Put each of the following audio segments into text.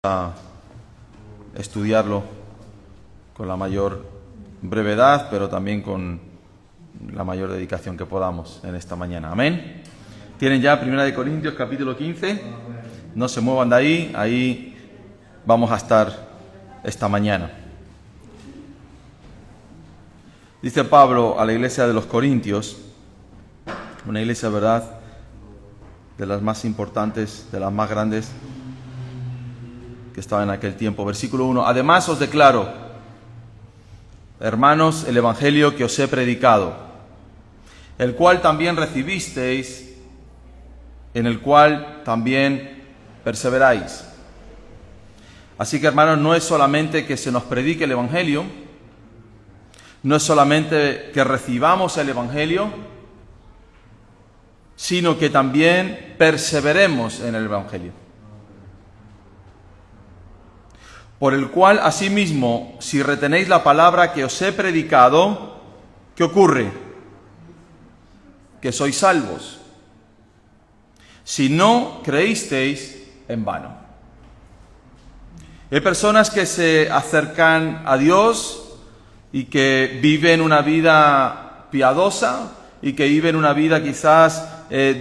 a estudiarlo con la mayor brevedad, pero también con la mayor dedicación que podamos en esta mañana. Amén. Tienen ya 1 Corintios capítulo 15. No se muevan de ahí. Ahí vamos a estar esta mañana. Dice Pablo a la iglesia de los Corintios, una iglesia, ¿verdad?, de las más importantes, de las más grandes que estaba en aquel tiempo. Versículo 1. Además os declaro, hermanos, el evangelio que os he predicado, el cual también recibisteis, en el cual también perseveráis. Así que, hermanos, no es solamente que se nos predique el evangelio, no es solamente que recibamos el evangelio, sino que también perseveremos en el evangelio. Por el cual, asimismo, si retenéis la palabra que os he predicado, ¿qué ocurre? Que sois salvos. Si no creísteis en vano. Hay personas que se acercan a Dios y que viven una vida piadosa y que viven una vida quizás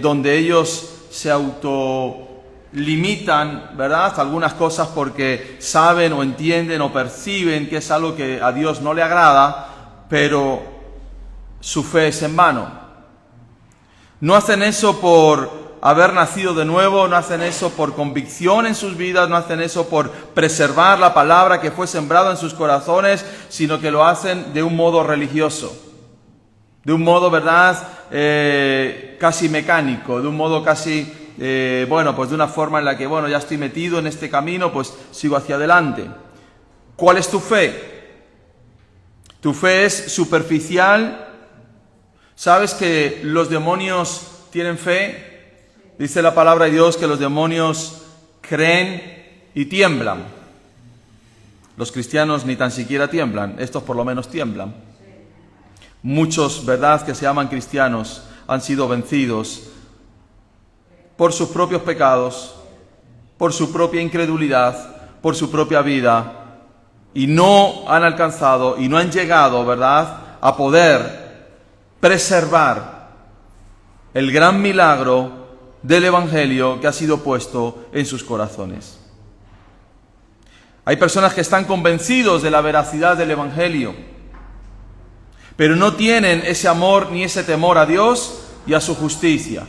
donde ellos se autolimitan, ¿verdad?, algunas cosas porque saben o entienden o perciben que es algo que a Dios no le agrada, pero su fe es en vano. No hacen eso por haber nacido de nuevo, no hacen eso por convicción en sus vidas, no hacen eso por preservar la palabra que fue sembrada en sus corazones, sino que lo hacen de un modo religioso, de un modo, ¿verdad?, casi mecánico, de un modo casi, pues de una forma en la que, ya estoy metido en este camino, pues sigo hacia adelante. ¿Cuál es tu fe? ¿Tu fe es superficial? ¿Sabes que los demonios tienen fe? Dice la palabra de Dios que los demonios creen y tiemblan. Los cristianos ni tan siquiera tiemblan, estos por lo menos tiemblan. Muchos, ¿verdad?, que se llaman cristianos han sido vencidos por sus propios pecados, por su propia incredulidad, por su propia vida, y no han alcanzado y no han llegado, ¿verdad?, a poder preservar el gran milagro del evangelio que ha sido puesto en sus corazones. Hay personas que están convencidos de la veracidad del evangelio, pero no tienen ese amor ni ese temor a Dios y a su justicia.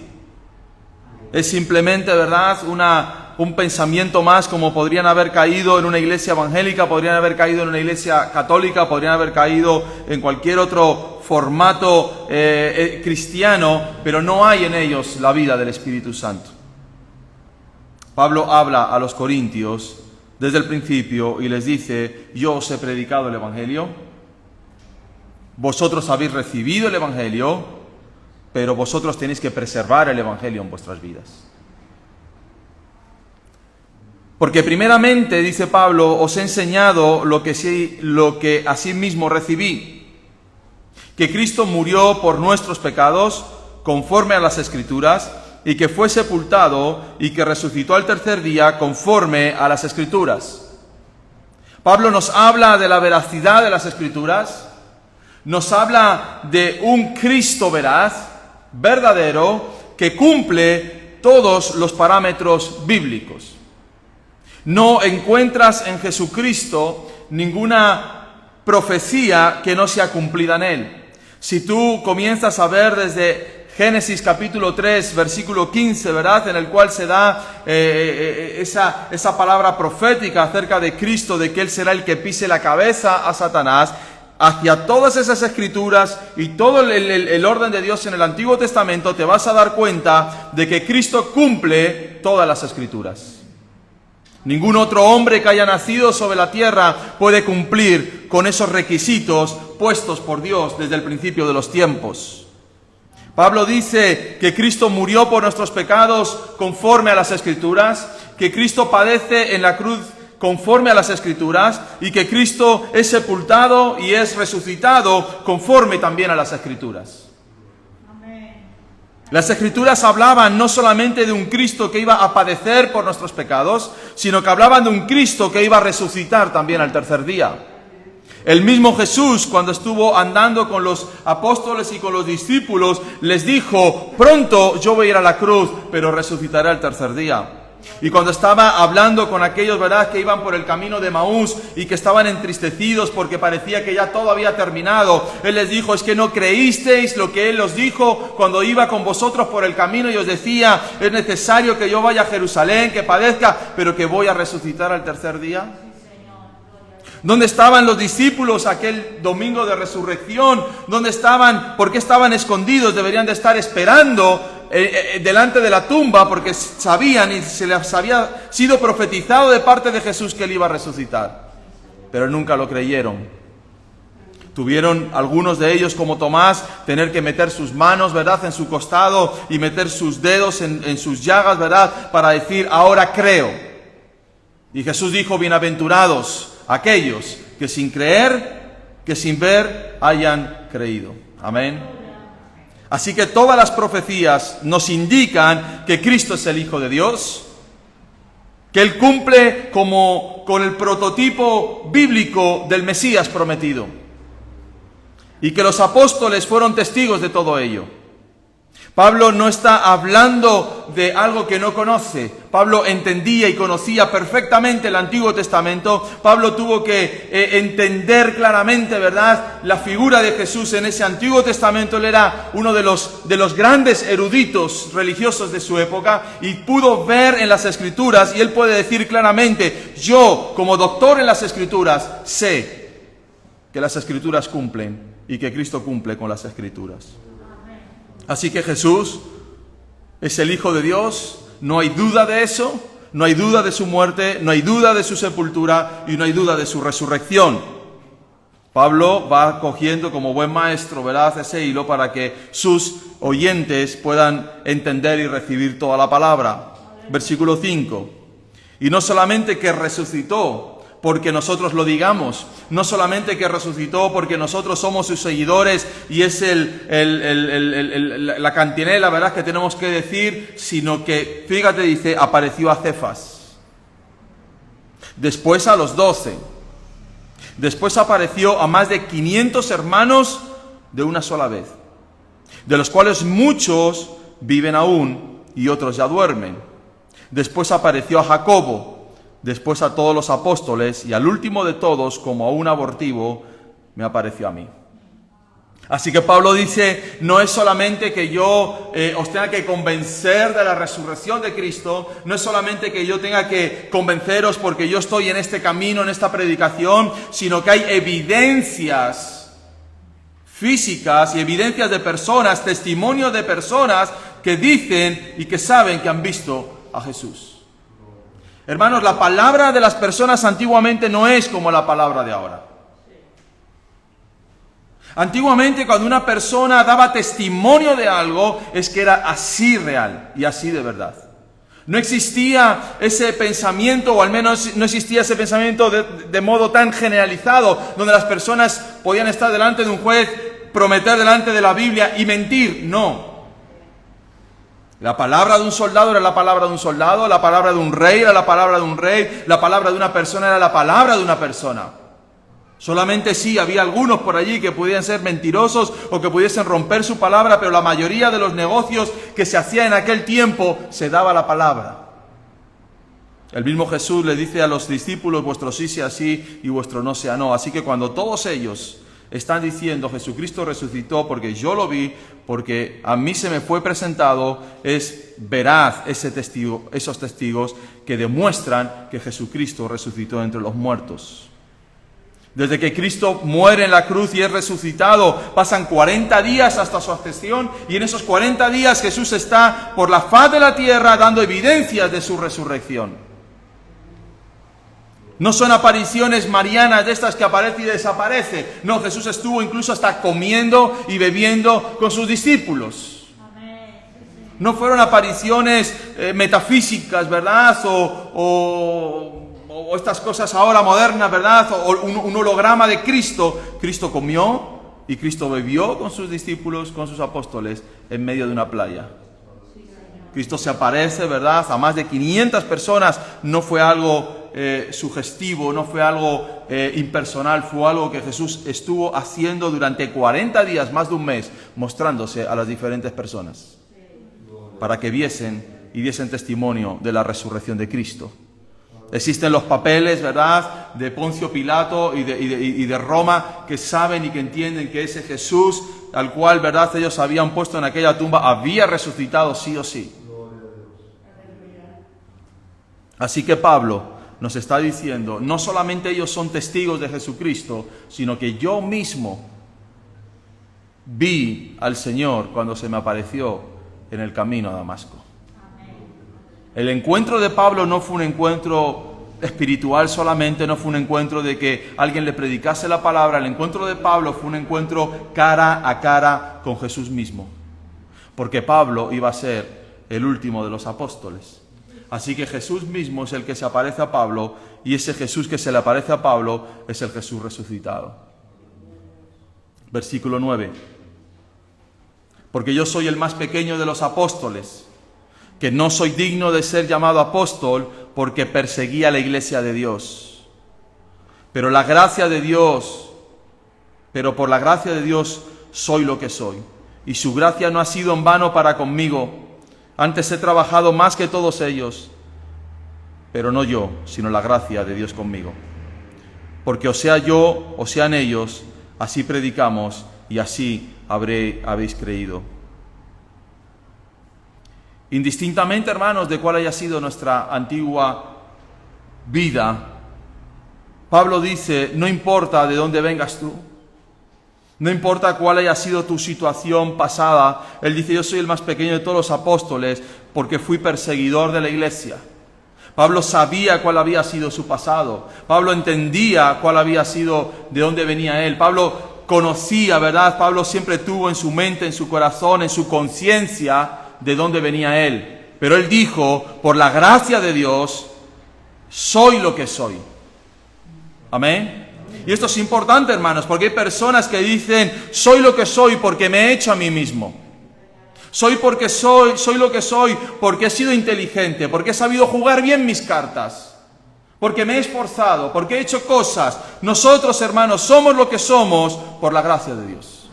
Es simplemente, ¿verdad?, un pensamiento más, como podrían haber caído en una iglesia evangélica, podrían haber caído en una iglesia católica, podrían haber caído en cualquier otro formato cristiano, pero no hay en ellos la vida del Espíritu Santo. Pablo habla a los corintios desde el principio y les dice: yo os he predicado el evangelio, vosotros habéis recibido el evangelio, pero vosotros tenéis que preservar el evangelio en vuestras vidas. Porque primeramente, dice Pablo, os he enseñado lo que asimismo recibí, que Cristo murió por nuestros pecados, conforme a las Escrituras, y que fue sepultado y que resucitó al tercer día, conforme a las Escrituras. Pablo nos habla de la veracidad de las Escrituras, nos habla de un Cristo veraz, verdadero, que cumple todos los parámetros bíblicos. No encuentras en Jesucristo ninguna profecía que no sea cumplida en Él. Si tú comienzas a ver desde Génesis capítulo 3, versículo 15, ¿verdad?, en el cual se da esa palabra profética acerca de Cristo, de que Él será el que pise la cabeza a Satanás, hacia todas esas escrituras y todo el orden de Dios en el Antiguo Testamento, te vas a dar cuenta de que Cristo cumple todas las escrituras. Ningún otro hombre que haya nacido sobre la tierra puede cumplir con esos requisitos puestos por Dios desde el principio de los tiempos. Pablo dice que Cristo murió por nuestros pecados conforme a las Escrituras, que Cristo padece en la cruz conforme a las Escrituras y que Cristo es sepultado y es resucitado conforme también a las Escrituras. Amén. Las Escrituras hablaban no solamente de un Cristo que iba a padecer por nuestros pecados, sino que hablaban de un Cristo que iba a resucitar también al tercer día. El mismo Jesús, cuando estuvo andando con los apóstoles y con los discípulos, les dijo: pronto yo voy a ir a la cruz, pero resucitaré al tercer día. Y cuando estaba hablando con aquellos, ¿verdad?, que iban por el camino de Maús y que estaban entristecidos porque parecía que ya todo había terminado, Él les dijo: es que no creísteis lo que Él os dijo cuando iba con vosotros por el camino y os decía: es necesario que yo vaya a Jerusalén, que padezca, pero que voy a resucitar al tercer día. ¿Dónde estaban los discípulos aquel domingo de resurrección? ¿Dónde estaban? ¿Por qué estaban escondidos? Deberían de estar esperando delante de la tumba, porque sabían y se les había sido profetizado de parte de Jesús que Él iba a resucitar. Pero nunca lo creyeron. Tuvieron algunos de ellos, como Tomás, tener que meter sus manos, ¿verdad?, en su costado y meter sus dedos en sus llagas, ¿verdad?, para decir: ahora creo. Y Jesús dijo: bienaventurados aquellos que sin creer, que sin ver, hayan creído. Amén. Así que todas las profecías nos indican que Cristo es el Hijo de Dios, que Él cumple con el prototipo bíblico del Mesías prometido, y que los apóstoles fueron testigos de todo ello. Pablo no está hablando de algo que no conoce. Pablo entendía y conocía perfectamente el Antiguo Testamento. Pablo tuvo que entender claramente, ¿verdad?, la figura de Jesús en ese Antiguo Testamento. Él era uno de los grandes eruditos religiosos de su época y pudo ver en las Escrituras, y él puede decir claramente: yo, como doctor en las Escrituras, sé que las Escrituras cumplen y que Cristo cumple con las Escrituras. Así que Jesús es el Hijo de Dios, no hay duda de eso, no hay duda de su muerte, no hay duda de su sepultura y no hay duda de su resurrección. Pablo va cogiendo como buen maestro, ¿verdad?, ese hilo para que sus oyentes puedan entender y recibir toda la palabra. Versículo 5. Y no solamente que resucitó porque nosotros lo digamos, no solamente que resucitó porque nosotros somos sus seguidores y es la cantinela, ¿verdad?, que tenemos que decir, sino que, fíjate, dice: apareció a Cefas, después a los 12, después apareció a más de 500 hermanos de una sola vez, de los cuales muchos viven aún y otros ya duermen. Después apareció a Jacobo, después a todos los apóstoles, y al último de todos, como a un abortivo, me apareció a mí. Así que Pablo dice: no es solamente que yo os tenga que convencer de la resurrección de Cristo, no es solamente que yo tenga que convenceros porque yo estoy en este camino, en esta predicación, sino que hay evidencias físicas y evidencias de personas, testimonios de personas que dicen y que saben que han visto a Jesús. Hermanos, la palabra de las personas antiguamente no es como la palabra de ahora. Antiguamente, cuando una persona daba testimonio de algo, es que era así real y así de verdad. No existía ese pensamiento, o al menos no existía ese pensamiento de modo tan generalizado, donde las personas podían estar delante de un juez, prometer delante de la Biblia y mentir. No. La palabra de un soldado era la palabra de un soldado, la palabra de un rey era la palabra de un rey, la palabra de una persona era la palabra de una persona. Solamente sí había algunos por allí que pudieran ser mentirosos o que pudiesen romper su palabra, pero la mayoría de los negocios que se hacía en aquel tiempo se daba la palabra. El mismo Jesús le dice a los discípulos: vuestro sí sea sí y vuestro no sea no. Así que cuando todos ellos están diciendo: Jesucristo resucitó porque yo lo vi, porque a mí se me fue presentado, es veraz esos testigos que demuestran que Jesucristo resucitó entre los muertos. Desde que Cristo muere en la cruz y es resucitado, pasan 40 días hasta su ascensión, y en esos 40 días Jesús está por la faz de la tierra dando evidencias de su resurrección. No son apariciones marianas de estas que aparece y desaparece. No, Jesús estuvo incluso hasta comiendo y bebiendo con sus discípulos. No fueron apariciones metafísicas, ¿verdad? O estas cosas ahora modernas, ¿verdad? O un holograma de Cristo. Cristo comió, Y Cristo vivió con sus discípulos, con sus apóstoles, en medio de una playa. Cristo se aparece, ¿verdad?, a más de 500 personas. No fue algo sugestivo, no fue algo impersonal, fue algo que Jesús estuvo haciendo durante 40 días, más de un mes, mostrándose a las diferentes personas, para que viesen y diesen testimonio de la resurrección de Cristo. Existen los papeles, ¿verdad?, de Poncio Pilato y de Roma, que saben y que entienden que ese Jesús, al cual, ¿verdad?, ellos habían puesto en aquella tumba, había resucitado sí o sí. Así que Pablo nos está diciendo, no solamente ellos son testigos de Jesucristo, sino que yo mismo vi al Señor cuando se me apareció en el camino a Damasco. El encuentro de Pablo no fue un encuentro espiritual solamente, no fue un encuentro de que alguien le predicase la palabra. El encuentro de Pablo fue un encuentro cara a cara con Jesús mismo, porque Pablo iba a ser el último de los apóstoles. Así que Jesús mismo es el que se aparece a Pablo, y ese Jesús que se le aparece a Pablo es el Jesús resucitado. Versículo 9. Porque yo soy el más pequeño de los apóstoles, que no soy digno de ser llamado apóstol, porque perseguía la iglesia de Dios. Pero por la gracia de Dios soy lo que soy. Y su gracia no ha sido en vano para conmigo. Antes he trabajado más que todos ellos, pero no yo, sino la gracia de Dios conmigo. Porque o sea yo, o sean ellos, así predicamos y así habéis creído. Indistintamente, hermanos, de cuál haya sido nuestra antigua vida, Pablo dice, no importa de dónde vengas tú, no importa cuál haya sido tu situación pasada. Él dice, yo soy el más pequeño de todos los apóstoles porque fui perseguidor de la iglesia. Pablo sabía cuál había sido su pasado. Pablo entendía cuál había sido, de dónde venía él. Pablo conocía, ¿verdad? Pablo siempre tuvo en su mente, en su corazón, en su conciencia, de dónde venía él. Pero él dijo, por la gracia de Dios, soy lo que soy. Amén. Y esto es importante, hermanos, porque hay personas que dicen, soy lo que soy porque me he hecho a mí mismo. Soy lo que soy porque he sido inteligente, porque he sabido jugar bien mis cartas, porque me he esforzado, porque he hecho cosas. Nosotros, hermanos, somos lo que somos por la gracia de Dios.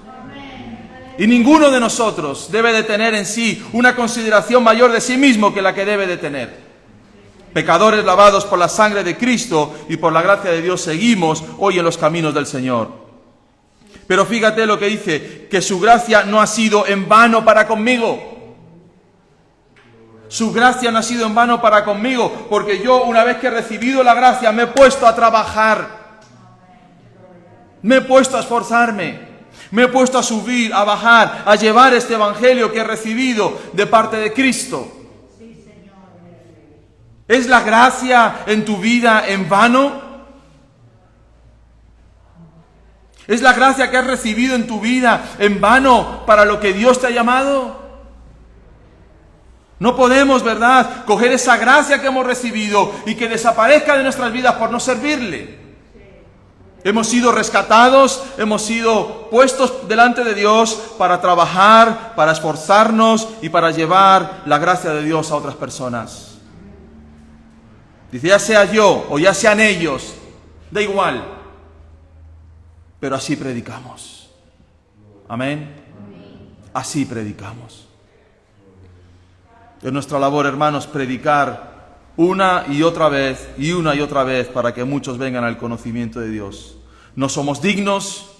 Y ninguno de nosotros debe de tener en sí una consideración mayor de sí mismo que la que debe de tener. Pecadores lavados por la sangre de Cristo y por la gracia de Dios seguimos hoy en los caminos del Señor. Pero fíjate lo que dice, que su gracia no ha sido en vano para conmigo. Su gracia no ha sido en vano para conmigo, porque yo, una vez que he recibido la gracia, me he puesto a trabajar. Me he puesto a esforzarme. Me he puesto a subir, a bajar, a llevar este evangelio que he recibido de parte de Cristo. ¿Es la gracia en tu vida en vano? ¿Es la gracia que has recibido en tu vida en vano para lo que Dios te ha llamado? No podemos, ¿verdad?, coger esa gracia que hemos recibido y que desaparezca de nuestras vidas por no servirle. Hemos sido rescatados, hemos sido puestos delante de Dios para trabajar, para esforzarnos y para llevar la gracia de Dios a otras personas. Dice, ya sea yo o ya sean ellos, da igual, pero así predicamos. Amén. Así predicamos. Es nuestra labor, hermanos, predicar una y otra vez para que muchos vengan al conocimiento de Dios. No somos dignos,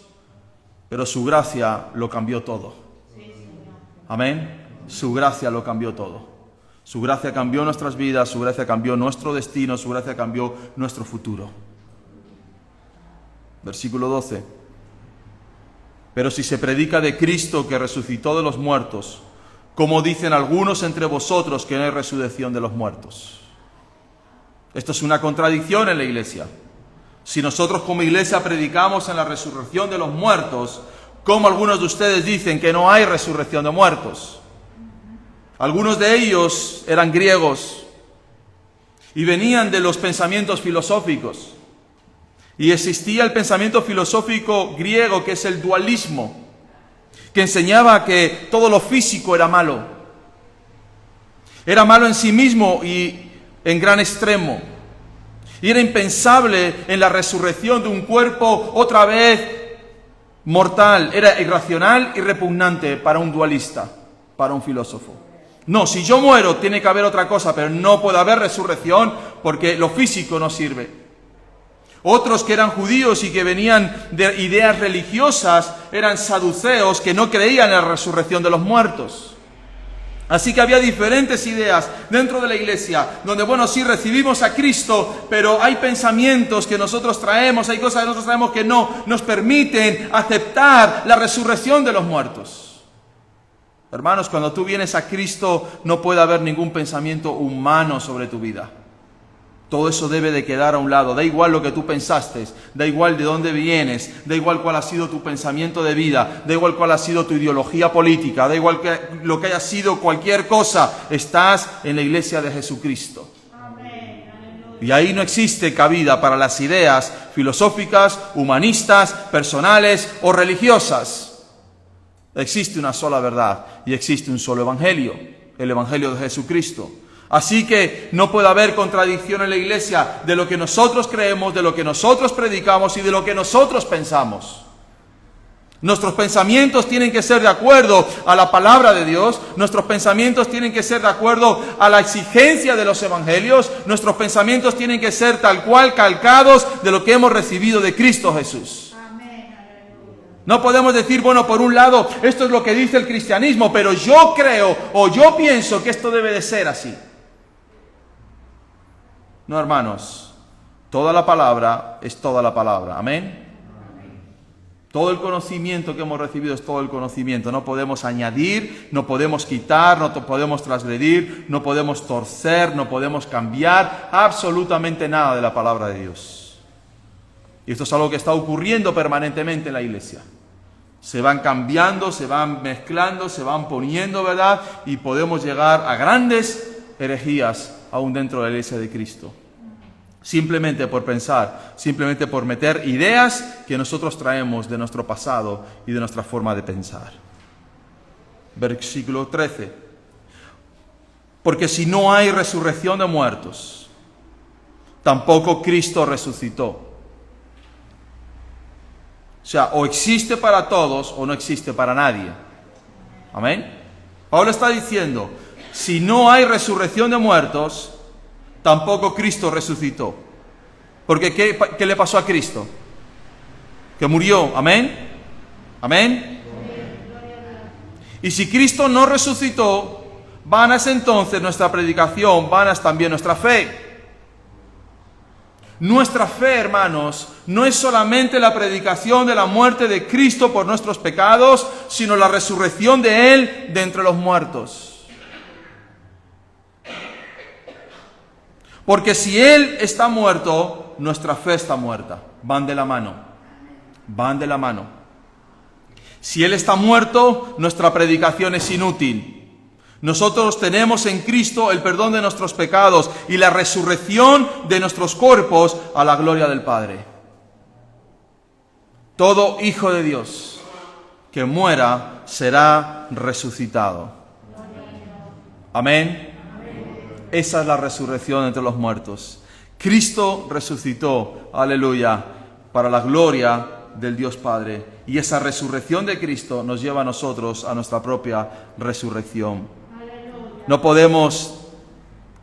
pero su gracia lo cambió todo. Amén. Su gracia lo cambió todo. Su gracia cambió nuestras vidas, su gracia cambió nuestro destino, su gracia cambió nuestro futuro. Versículo 12. Pero si se predica de Cristo que resucitó de los muertos, ¿cómo dicen algunos entre vosotros que no hay resurrección de los muertos? Esto es una contradicción en la iglesia. Si nosotros como iglesia predicamos en la resurrección de los muertos, ¿cómo algunos de ustedes dicen que no hay resurrección de muertos? Algunos de ellos eran griegos y venían de los pensamientos filosóficos. Y existía el pensamiento filosófico griego, que es el dualismo, que enseñaba que todo lo físico era malo. Era malo en sí mismo y en gran extremo. Y era impensable en la resurrección de un cuerpo otra vez mortal. Era irracional y repugnante para un dualista, para un filósofo. No, si yo muero tiene que haber otra cosa, pero no puede haber resurrección porque lo físico no sirve. Otros que eran judíos y que venían de ideas religiosas eran saduceos, que no creían en la resurrección de los muertos. Así que había diferentes ideas dentro de la iglesia, donde, bueno, sí recibimos a Cristo, pero hay pensamientos que nosotros traemos, hay cosas que nosotros traemos que no nos permiten aceptar la resurrección de los muertos. Hermanos, cuando tú vienes a Cristo no puede haber ningún pensamiento humano sobre tu vida. Todo eso debe de quedar a un lado. Da igual lo que tú pensaste, da igual de dónde vienes, da igual cuál ha sido tu pensamiento de vida, da igual cuál ha sido tu ideología política, da igual lo que haya sido cualquier cosa. Estás en la iglesia de Jesucristo. Y ahí no existe cabida para las ideas filosóficas, humanistas, personales o religiosas. Existe una sola verdad y existe un solo evangelio, el evangelio de Jesucristo. Así que no puede haber contradicción en la iglesia de lo que nosotros creemos, de lo que nosotros predicamos y de lo que nosotros pensamos. Nuestros pensamientos tienen que ser de acuerdo a la palabra de Dios, nuestros pensamientos tienen que ser de acuerdo a la exigencia de los evangelios, nuestros pensamientos tienen que ser tal cual calcados de lo que hemos recibido de Cristo Jesús. No podemos decir, bueno, por un lado, esto es lo que dice el cristianismo, pero yo creo o yo pienso que esto debe de ser así. No, hermanos, toda la palabra es toda la palabra. Amén. Todo el conocimiento que hemos recibido es todo el conocimiento. No podemos añadir, no podemos quitar, no podemos transgredir, no podemos torcer, no podemos cambiar absolutamente nada de la palabra de Dios. Y esto es algo que está ocurriendo permanentemente en la iglesia. Se van cambiando, se van mezclando, se van poniendo, ¿verdad? Y podemos llegar a grandes herejías aún dentro de la iglesia de Cristo. Simplemente por pensar, simplemente por meter ideas que nosotros traemos de nuestro pasado y de nuestra forma de pensar. Versículo 13. Porque si no hay resurrección de muertos, tampoco Cristo resucitó. O sea, o existe para todos o no existe para nadie. Amén. Pablo está diciendo, si no hay resurrección de muertos, tampoco Cristo resucitó. Porque ¿qué le pasó a Cristo? Que murió. Amén. Amén. Y si Cristo no resucitó, vana es entonces nuestra predicación, vana es también nuestra fe. Nuestra fe, hermanos, no es solamente la predicación de la muerte de Cristo por nuestros pecados, sino la resurrección de Él de entre los muertos. Porque si Él está muerto, nuestra fe está muerta. Van de la mano. Van de la mano. Si Él está muerto, nuestra predicación es inútil. Nosotros tenemos en Cristo el perdón de nuestros pecados y la resurrección de nuestros cuerpos a la gloria del Padre. Todo hijo de Dios que muera será resucitado. Amén. Esa es la resurrección entre los muertos. Cristo resucitó, aleluya, para la gloria del Dios Padre. Y esa resurrección de Cristo nos lleva a nosotros a nuestra propia resurrección. No podemos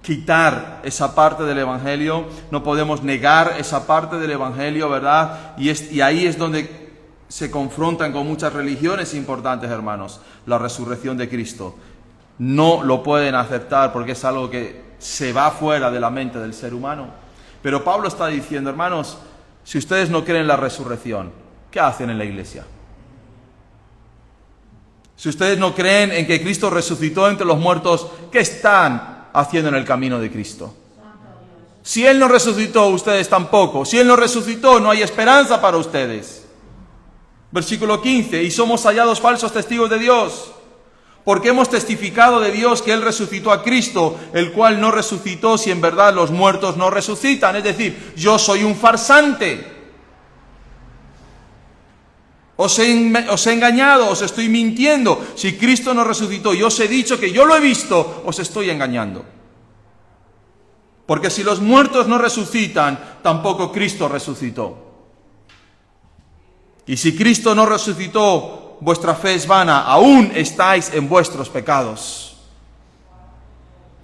quitar esa parte del Evangelio, no podemos negar esa parte del Evangelio, ¿verdad? Y ahí es donde se confrontan con muchas religiones importantes, hermanos, la resurrección de Cristo. No lo pueden aceptar porque es algo que se va fuera de la mente del ser humano. Pero Pablo está diciendo, hermanos, si ustedes no creen en la resurrección, ¿qué hacen en la iglesia? Si ustedes no creen en que Cristo resucitó entre los muertos, ¿qué están haciendo en el camino de Cristo? Si Él no resucitó, ustedes tampoco. Si Él no resucitó, no hay esperanza para ustedes. Versículo 15. Y somos hallados falsos testigos de Dios, porque hemos testificado de Dios que Él resucitó a Cristo, el cual no resucitó si en verdad los muertos no resucitan. Es decir, yo soy un farsante. Os he engañado, os estoy mintiendo. Si Cristo no resucitó y os he dicho que yo lo he visto, os estoy engañando. Porque si los muertos no resucitan, tampoco Cristo resucitó. Y si Cristo no resucitó, vuestra fe es vana, aún estáis en vuestros pecados.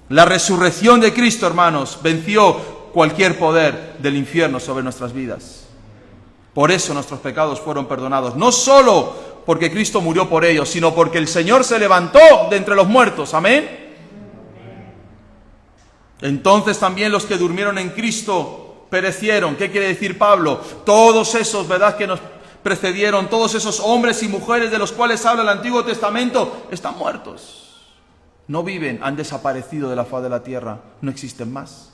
La resurrección de Cristo, hermanos, venció cualquier poder del infierno sobre nuestras vidas. Por eso nuestros pecados fueron perdonados, no solo porque Cristo murió por ellos, sino porque el Señor se levantó de entre los muertos. Amén. Entonces también los que durmieron en Cristo perecieron. ¿Qué quiere decir Pablo? Todos esos, ¿verdad?, que nos precedieron, todos esos hombres y mujeres de los cuales habla el Antiguo Testamento, están muertos. No viven, han desaparecido de la faz de la tierra, no existen más.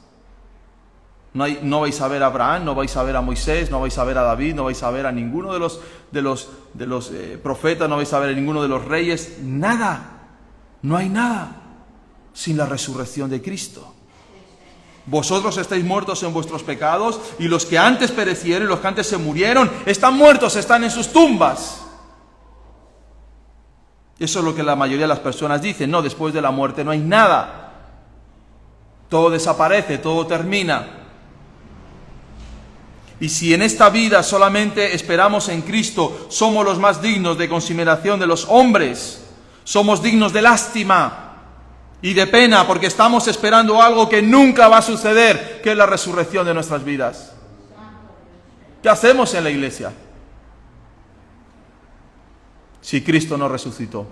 No vais a ver a Abraham, no vais a ver a Moisés, no vais a ver a David, no vais a ver a ninguno de los profetas, no vais a ver a ninguno de los reyes, nada, no hay nada sin la resurrección de Cristo. Vosotros estáis muertos en vuestros pecados y los que antes perecieron y los que antes se murieron están muertos, están en sus tumbas. Eso es lo que la mayoría de las personas dicen. No, después de la muerte no hay nada. Todo desaparece, todo termina. Y si en esta vida solamente esperamos en Cristo, somos los más dignos de consideración de los hombres. Somos dignos de lástima y de pena porque estamos esperando algo que nunca va a suceder, que es la resurrección de nuestras vidas. ¿Qué hacemos en la iglesia si Cristo no resucitó?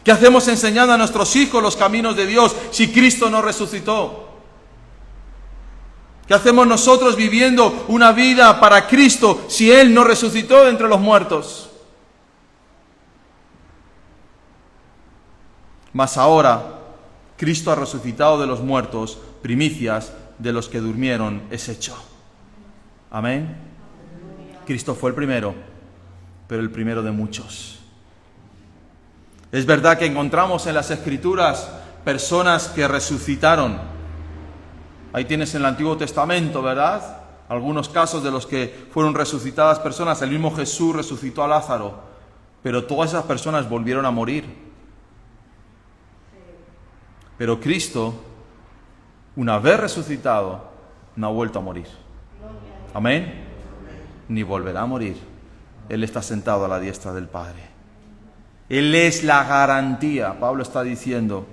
¿Qué hacemos enseñando a nuestros hijos los caminos de Dios si Cristo no resucitó? ¿Qué hacemos nosotros viviendo una vida para Cristo si Él no resucitó de entre los muertos? Mas ahora Cristo ha resucitado de los muertos, primicias de los que durmieron es hecho. Amén. Cristo fue el primero, pero el primero de muchos. Es verdad que encontramos en las Escrituras personas que resucitaron. Ahí tienes en el Antiguo Testamento, ¿verdad?, algunos casos de los que fueron resucitadas personas. El mismo Jesús resucitó a Lázaro, pero todas esas personas volvieron a morir. Pero Cristo, una vez resucitado, no ha vuelto a morir. Amén. Ni volverá a morir. Él está sentado a la diestra del Padre. Él es la garantía. Pablo está diciendo,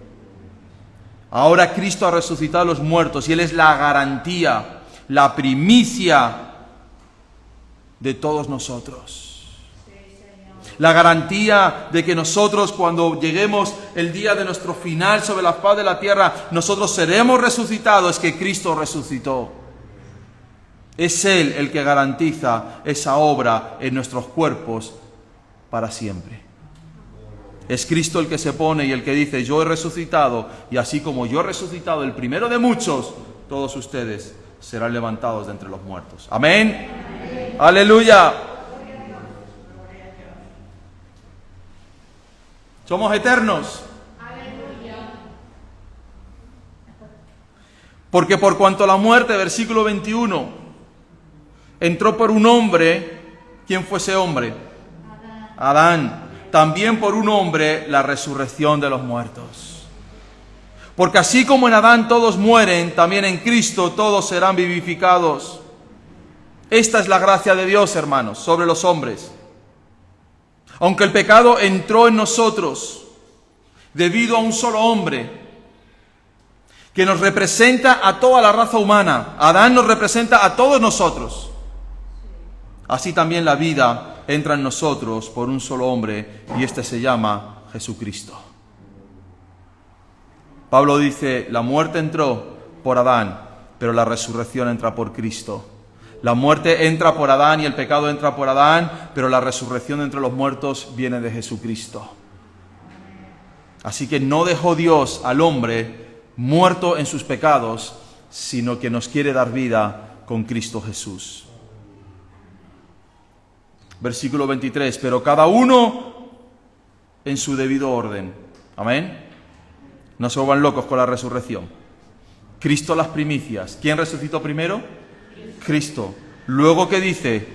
ahora Cristo ha resucitado a los muertos y Él es la garantía, la primicia de todos nosotros. La garantía de que nosotros, cuando lleguemos el día de nuestro final sobre la faz de la tierra, nosotros seremos resucitados, es que Cristo resucitó. Es Él el que garantiza esa obra en nuestros cuerpos para siempre. Es Cristo el que se pone y el que dice, yo he resucitado, y así como yo he resucitado, el primero de muchos, todos ustedes serán levantados de entre los muertos. Amén. Amén. Aleluya. Somos eternos. Aleluya. Porque por cuanto la muerte, versículo 21, entró por un hombre, ¿quién fue ese hombre? Adán. También por un hombre la resurrección de los muertos. Porque así como en Adán todos mueren, también en Cristo todos serán vivificados. Esta es la gracia de Dios, hermanos, sobre los hombres. Aunque el pecado entró en nosotros debido a un solo hombre, que nos representa a toda la raza humana. Adán nos representa a todos nosotros. Así también la vida entra en nosotros por un solo hombre, y este se llama Jesucristo. Pablo dice, la muerte entró por Adán, pero la resurrección entra por Cristo. La muerte entra por Adán y el pecado entra por Adán, pero la resurrección entre los muertos viene de Jesucristo. Así que no dejó Dios al hombre muerto en sus pecados, sino que nos quiere dar vida con Cristo Jesús. Versículo 23, pero cada uno en su debido orden. Amén. No se vuelvan locos con la resurrección. Cristo las primicias. ¿Quién resucitó primero? Cristo. Luego, ¿qué dice?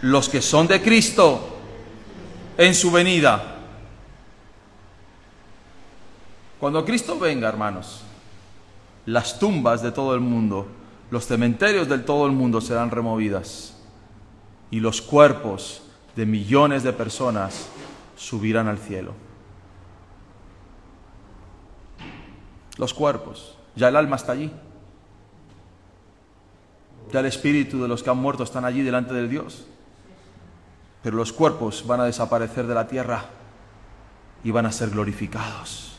Los que son de Cristo en su venida. Cuando Cristo venga, hermanos, las tumbas de todo el mundo, los cementerios de todo el mundo serán removidas y los cuerpos de millones de personas subirán al cielo. Los cuerpos, ya el alma está allí. Ya el espíritu de los que han muerto están allí delante de Dios. Pero los cuerpos van a desaparecer de la tierra y van a ser glorificados.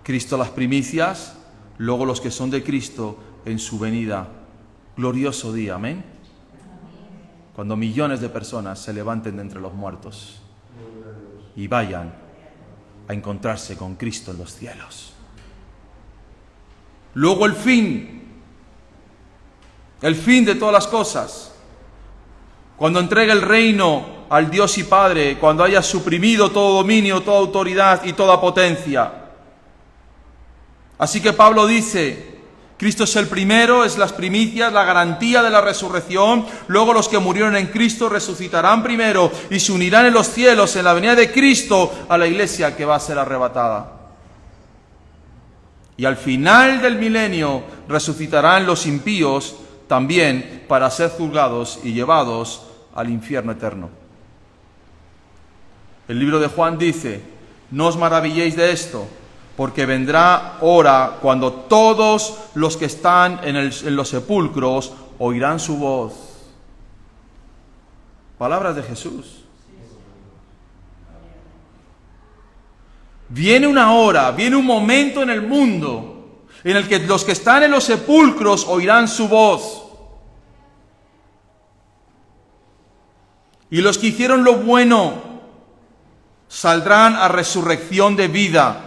Cristo las primicias, luego los que son de Cristo en su venida. Glorioso día, amén. Cuando millones de personas se levanten de entre los muertos y vayan a encontrarse con Cristo en los cielos. Luego el fin de todas las cosas. Cuando entregue el reino al Dios y Padre, cuando haya suprimido todo dominio, toda autoridad y toda potencia. Así que Pablo dice, Cristo es el primero, es las primicias, la garantía de la resurrección. Luego los que murieron en Cristo resucitarán primero y se unirán en los cielos en la venida de Cristo a la iglesia que va a ser arrebatada. Y al final del milenio resucitarán los impíos también para ser juzgados y llevados al infierno eterno. El libro de Juan dice, no os maravilléis de esto, porque vendrá hora cuando todos los que están en los sepulcros oirán su voz. Palabras de Jesús. Viene una hora, viene un momento en el mundo en el que los que están en los sepulcros oirán su voz. Y los que hicieron lo bueno saldrán a resurrección de vida.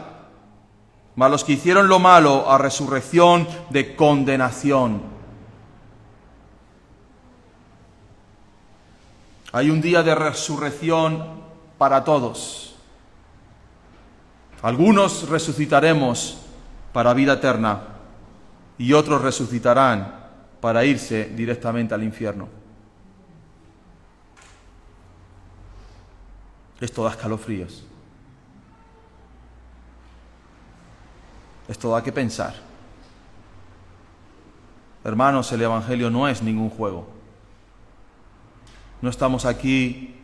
Mas los que hicieron lo malo a resurrección de condenación. Hay un día de resurrección para todos. Algunos resucitaremos para vida eterna y otros resucitarán para irse directamente al infierno. Esto da escalofríos. Esto da que pensar. Hermanos, el Evangelio no es ningún juego. No estamos aquí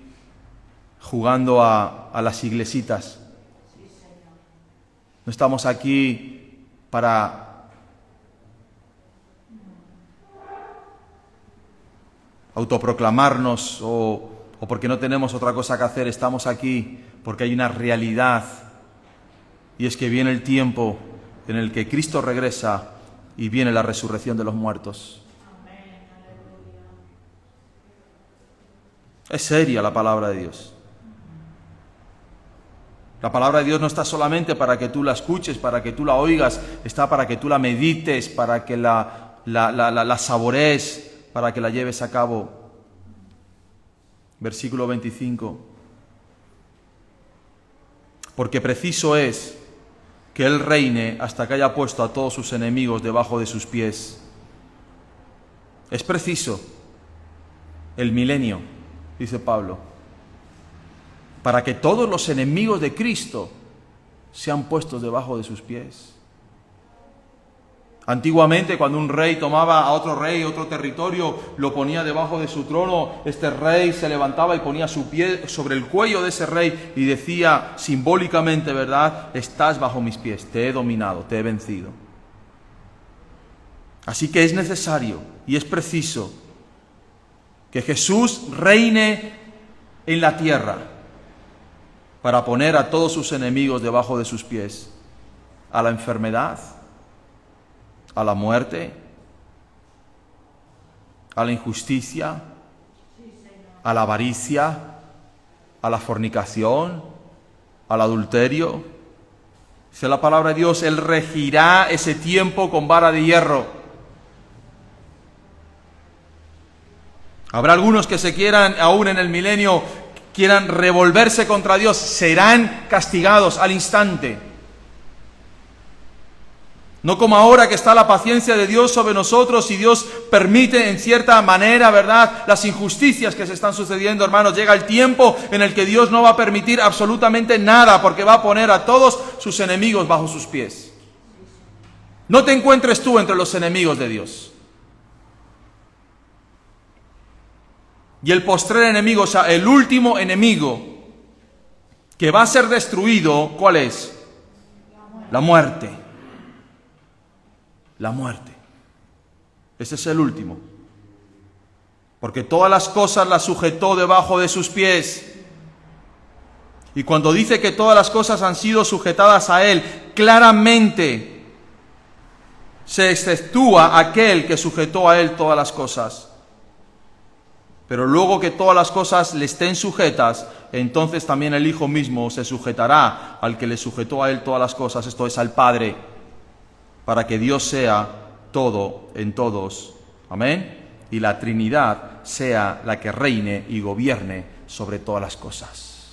jugando a las iglesitas. No estamos aquí para autoproclamarnos o porque no tenemos otra cosa que hacer. Estamos aquí porque hay una realidad, y es que viene el tiempo en el que Cristo regresa y viene la resurrección de los muertos. Es seria la palabra de Dios. La palabra de Dios no está solamente para que tú la escuches, para que tú la oigas, está para que tú la medites, para que la saborees, para que la lleves a cabo. Versículo 25. Porque preciso es que Él reine hasta que haya puesto a todos sus enemigos debajo de sus pies. Es preciso el milenio, dice Pablo, para que todos los enemigos de Cristo sean puestos debajo de sus pies. Antiguamente, cuando un rey tomaba a otro rey, otro territorio, lo ponía debajo de su trono, este rey se levantaba y ponía su pie sobre el cuello de ese rey y decía simbólicamente, ¿verdad?, estás bajo mis pies, te he dominado, te he vencido. Así que es necesario y es preciso que Jesús reine en la tierra para poner a todos sus enemigos debajo de sus pies, a la enfermedad, a la muerte, a la injusticia, a la avaricia, a la fornicación, al adulterio. Dice la palabra de Dios, Él regirá ese tiempo con vara de hierro. Habrá algunos que se quieran, aún en el milenio, quieran revolverse contra Dios, serán castigados al instante. No como ahora que está la paciencia de Dios sobre nosotros y Dios permite en cierta manera, ¿verdad?, las injusticias que se están sucediendo, hermanos. Llega el tiempo en el que Dios no va a permitir absolutamente nada porque va a poner a todos sus enemigos bajo sus pies. No te encuentres tú entre los enemigos de Dios. Y el postrer enemigo, o sea, el último enemigo que va a ser destruido, ¿cuál es? La muerte. La muerte. Ese es el último. Porque todas las cosas las sujetó debajo de sus pies. Y cuando dice que todas las cosas han sido sujetadas a Él, claramente se exceptúa aquel que sujetó a Él todas las cosas. Pero luego que todas las cosas le estén sujetas, entonces también el Hijo mismo se sujetará al que le sujetó a Él todas las cosas, esto es, al Padre, para que Dios sea todo en todos. Amén. Y la Trinidad sea la que reine y gobierne sobre todas las cosas.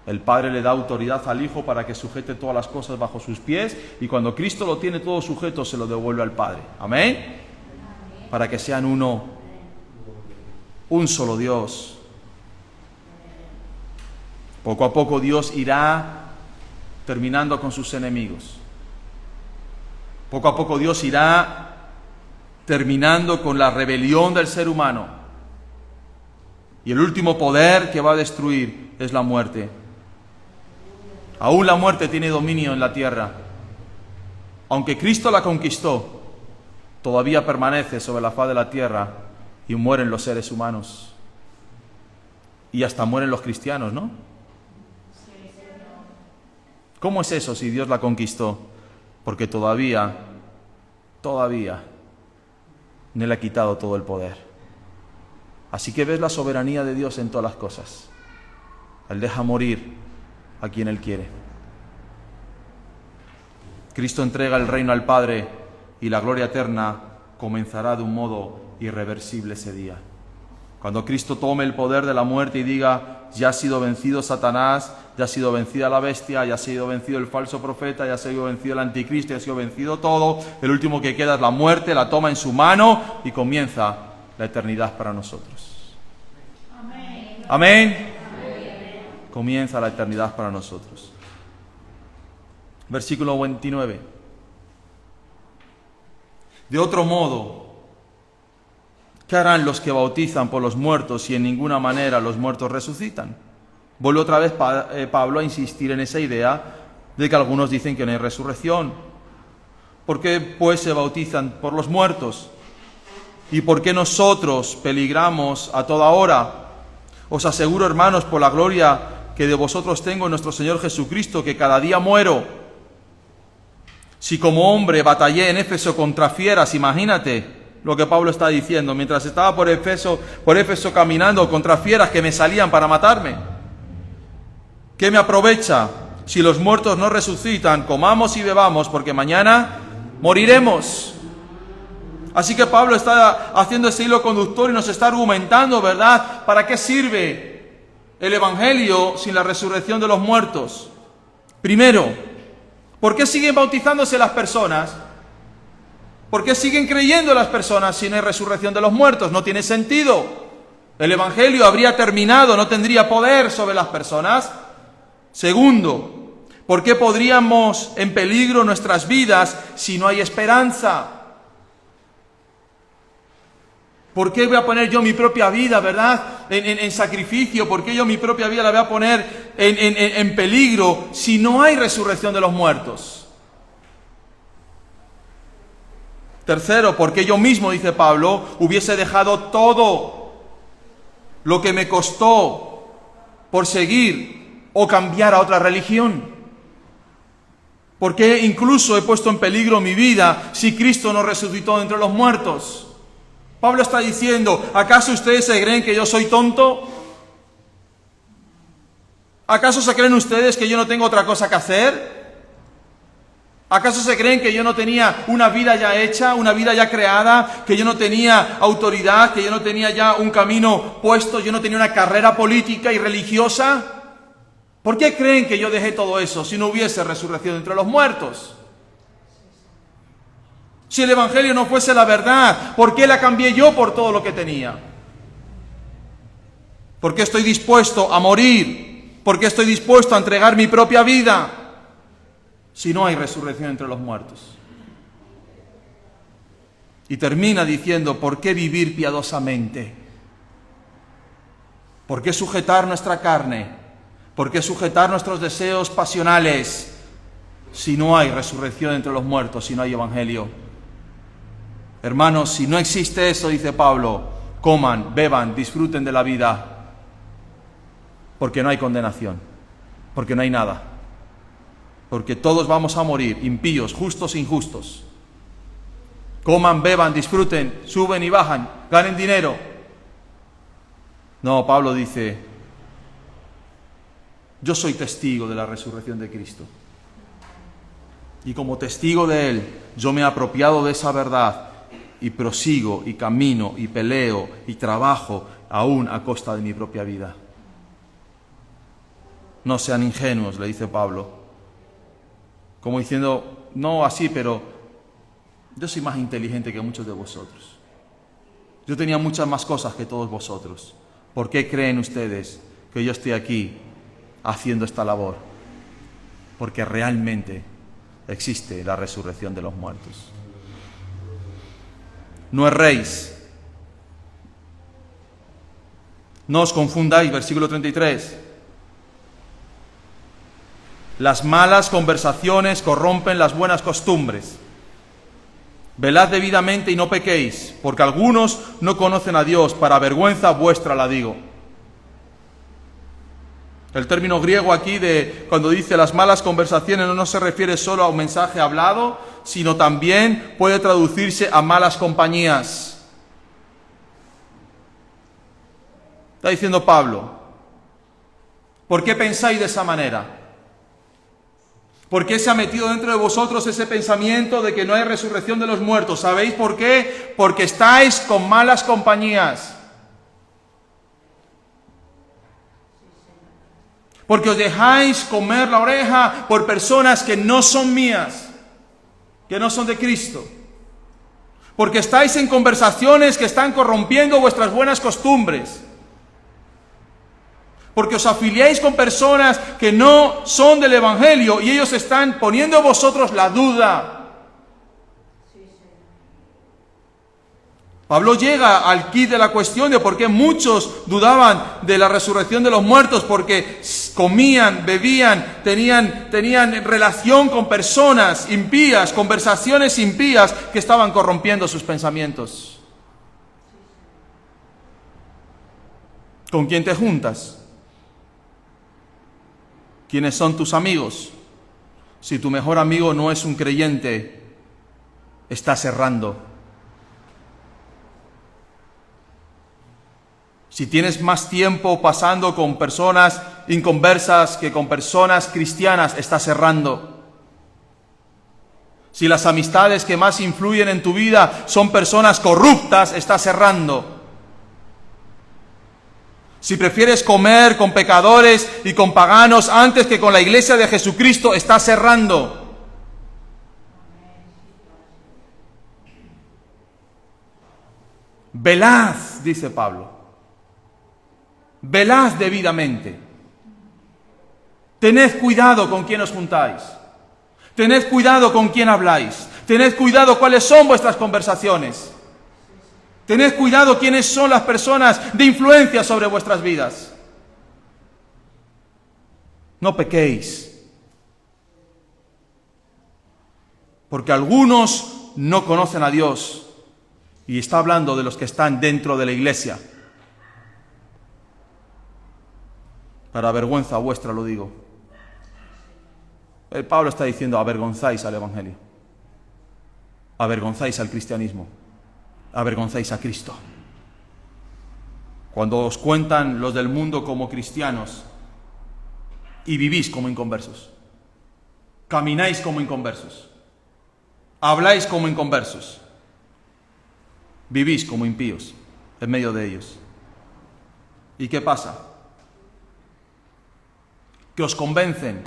El Padre le da autoridad al Hijo para que sujete todas las cosas bajo sus pies, y cuando Cristo lo tiene todo sujeto, se lo devuelve al Padre. Amén. Para que sean uno. Un solo Dios. Poco a poco Dios irá terminando con sus enemigos. Poco a poco Dios irá terminando con la rebelión del ser humano. Y el último poder que va a destruir es la muerte. Aún la muerte tiene dominio en la tierra. Aunque Cristo la conquistó, todavía permanece sobre la faz de la tierra. Y mueren los seres humanos. Y hasta mueren los cristianos, ¿no? ¿Cómo es eso si Dios la conquistó? Porque todavía no le ha quitado todo el poder. Así que ves la soberanía de Dios en todas las cosas. Él deja morir a quien Él quiere. Cristo entrega el reino al Padre y la gloria eterna comenzará de un modo irreversible ese día. Cuando Cristo tome el poder de la muerte y diga: ya ha sido vencido Satanás, ya ha sido vencida la bestia, ya ha sido vencido el falso profeta, ya ha sido vencido el anticristo, ya ha sido vencido todo, el último que queda es la muerte, la toma en su mano y comienza la eternidad para nosotros. Amén. Amén. Comienza la eternidad para nosotros. Versículo 29. De otro modo, ¿qué harán los que bautizan por los muertos si en ninguna manera los muertos resucitan? Vuelve otra vez Pablo a insistir en esa idea de que algunos dicen que no hay resurrección. ¿Por qué pues se bautizan por los muertos? ¿Y por qué nosotros peligramos a toda hora? Os aseguro, hermanos, por la gloria que de vosotros tengo en nuestro Señor Jesucristo, que cada día muero. Si como hombre batallé en Éfeso contra fieras, imagínate lo que Pablo está diciendo, mientras estaba por Éfeso caminando contra fieras que me salían para matarme. ¿Qué me aprovecha? Si los muertos no resucitan, comamos y bebamos, porque mañana moriremos. Así que Pablo está haciendo ese hilo conductor y nos está argumentando, ¿verdad? ¿Para qué sirve el Evangelio sin la resurrección de los muertos? Primero, ¿por qué siguen bautizándose las personas? ¿Por qué siguen creyendo las personas si no hay resurrección de los muertos? No tiene sentido. El Evangelio habría terminado, no tendría poder sobre las personas. Segundo, ¿por qué podríamos en peligro nuestras vidas si no hay esperanza? ¿Por qué voy a poner yo mi propia vida, verdad, en sacrificio? ¿Por qué yo mi propia vida la voy a poner en peligro si no hay resurrección de los muertos? Tercero, ¿por qué yo mismo, dice Pablo, hubiese dejado todo lo que me costó por seguir o cambiar a otra religión? ¿Por qué incluso he puesto en peligro mi vida si Cristo no resucitó de entre los muertos? Pablo está diciendo, ¿acaso ustedes se creen que yo soy tonto? ¿Acaso se creen ustedes que yo no tengo otra cosa que hacer? ¿Acaso se creen que yo no tenía una vida ya hecha, una vida ya creada, que yo no tenía autoridad, que yo no tenía ya un camino puesto, yo no tenía una carrera política y religiosa? ¿Por qué creen que yo dejé todo eso si no hubiese resurrección entre los muertos? Si el Evangelio no fuese la verdad, ¿por qué la cambié yo por todo lo que tenía? ¿Por qué estoy dispuesto a morir? ¿Por qué estoy dispuesto a entregar mi propia vida si no hay resurrección entre los muertos? Y termina diciendo, ¿por qué vivir piadosamente? ¿Por qué sujetar nuestra carne? ¿Por qué sujetar nuestros deseos pasionales si no hay resurrección entre los muertos, si no hay evangelio? Hermanos, si no existe eso, dice Pablo, coman, beban, disfruten de la vida, porque no hay condenación, porque no hay nada, porque todos vamos a morir, impíos, justos e injustos. Coman, beban, disfruten, suben y bajan, ganen dinero. No, Pablo dice, yo soy testigo de la resurrección de Cristo. Y como testigo de Él, yo me he apropiado de esa verdad y prosigo y camino y peleo y trabajo aún a costa de mi propia vida. No sean ingenuos, le dice Pablo. Como diciendo, no así, pero yo soy más inteligente que muchos de vosotros. Yo tenía muchas más cosas que todos vosotros. ¿Por qué creen ustedes que yo estoy aquí haciendo esta labor? Porque realmente existe la resurrección de los muertos. No erréis. No os confundáis, versículo 33. Las malas conversaciones corrompen las buenas costumbres. Velad debidamente y no pequéis, porque algunos no conocen a Dios, para vergüenza vuestra la digo. El término griego aquí de cuando dice las malas conversaciones no se refiere solo a un mensaje hablado, sino también puede traducirse a malas compañías. Está diciendo Pablo, ¿por qué pensáis de esa manera? ¿Por qué se ha metido dentro de vosotros ese pensamiento de que no hay resurrección de los muertos? ¿Sabéis por qué? Porque estáis con malas compañías. Porque os dejáis comer la oreja por personas que no son mías, que no son de Cristo. Porque estáis en conversaciones que están corrompiendo vuestras buenas costumbres. Porque os afiliáis con personas que no son del Evangelio y ellos están poniendo en vosotros la duda. Pablo llega al quid de la cuestión de por qué muchos dudaban de la resurrección de los muertos, porque comían, bebían, tenían relación con personas impías, conversaciones impías que estaban corrompiendo sus pensamientos. ¿Con quién te juntas? ¿Quiénes son tus amigos? Si tu mejor amigo no es un creyente, estás errando. Si tienes más tiempo pasando con personas inconversas que con personas cristianas, estás errando. Si las amistades que más influyen en tu vida son personas corruptas, estás errando. Si prefieres comer con pecadores y con paganos antes que con la iglesia de Jesucristo, estás errando. Velad, dice Pablo. Velad debidamente. Tened cuidado con quién os juntáis. Tened cuidado con quién habláis. Tened cuidado cuáles son vuestras conversaciones. Tened cuidado quiénes son las personas de influencia sobre vuestras vidas. No pequéis. Porque algunos no conocen a Dios. Y está hablando de los que están dentro de la iglesia. Para vergüenza vuestra lo digo. El Pablo está diciendo, avergonzáis al Evangelio. Avergonzáis al cristianismo. Avergonzáis a Cristo. Cuando os cuentan los del mundo como cristianos y vivís como inconversos, camináis como inconversos, habláis como inconversos, vivís como impíos en medio de ellos. ¿Y qué pasa? Que os convencen.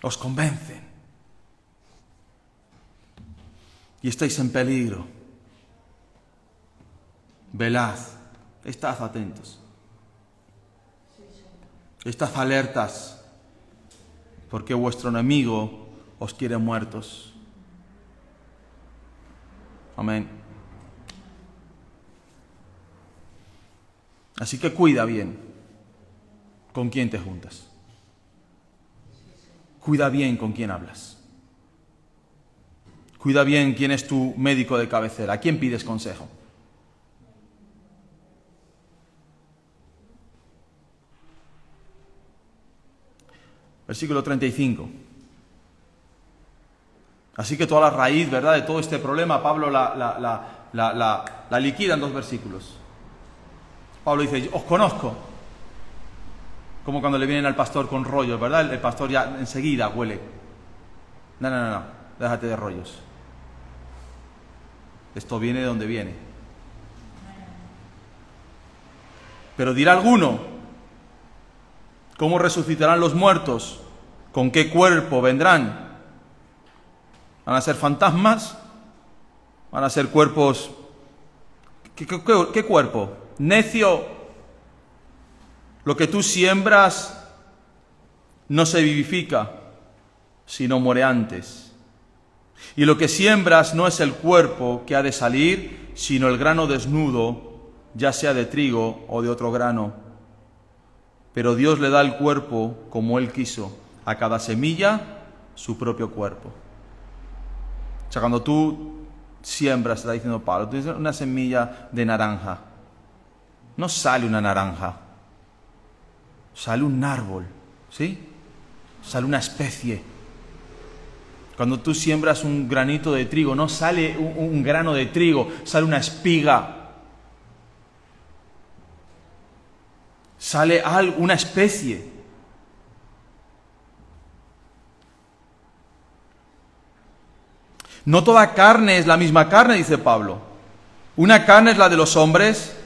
os convencen. Y estáis en peligro. Velad, estad atentos. Estad alertas, porque vuestro enemigo os quiere muertos. Amén. Así que cuida bien con quién te juntas. Cuida bien con quién hablas. Cuida bien quién es tu médico de cabecera. ¿A quién pides consejo? Versículo 35. Así que toda la raíz, ¿verdad?, de todo este problema, Pablo la liquida en 2 versículos. Pablo dice, os conozco. Como cuando le vienen al pastor con rollos, ¿verdad? El pastor ya enseguida huele. No, déjate de rollos. Esto viene de donde viene. Pero dirá alguno, ¿cómo resucitarán los muertos? ¿Con qué cuerpo vendrán? ¿Van a ser fantasmas? ¿Van a ser cuerpos? ¿Qué cuerpo? Necio, lo que tú siembras no se vivifica, sino muere antes. Y lo que siembras no es el cuerpo que ha de salir, sino el grano desnudo, ya sea de trigo o de otro grano. Pero Dios le da el cuerpo como Él quiso, a cada semilla su propio cuerpo. O sea, cuando tú siembras, está diciendo Pablo, tú tienes una semilla de naranja. No sale una naranja, sale un árbol, ¿sí? Sale una especie. Cuando tú siembras un granito de trigo, no sale un grano de trigo, sale una espiga. Sale una especie. No toda carne es la misma carne, dice Pablo. Una carne es la de los hombres,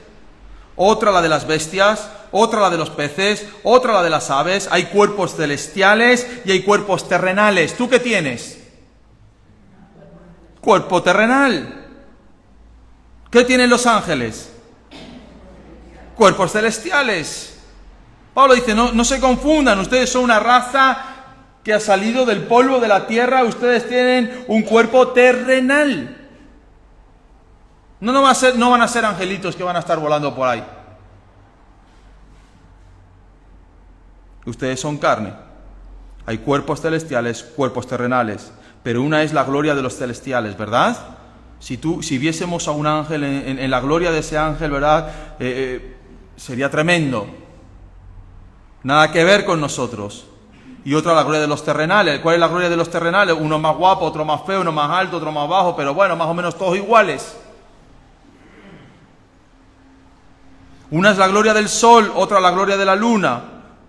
otra la de las bestias, otra la de los peces, otra la de las aves. Hay cuerpos celestiales y hay cuerpos terrenales. ¿Tú qué tienes? Cuerpo terrenal. ¿Qué tienen los ángeles? Cuerpos celestiales. Pablo dice, no se confundan, ustedes son una raza que ha salido del polvo de la tierra, ustedes tienen un cuerpo terrenal. No van a ser angelitos que van a estar volando por ahí. Ustedes son carne. Hay cuerpos celestiales, cuerpos terrenales, pero una es la gloria de los celestiales, ¿verdad? Si viésemos a un ángel en la gloria de ese ángel, ¿verdad? Sería tremendo. Nada que ver con nosotros. Y otra la gloria de los terrenales. ¿Cuál es la gloria de los terrenales? Uno más guapo, otro más feo, uno más alto, otro más bajo, pero bueno, más o menos todos iguales. Una es la gloria del sol, otra la gloria de la luna,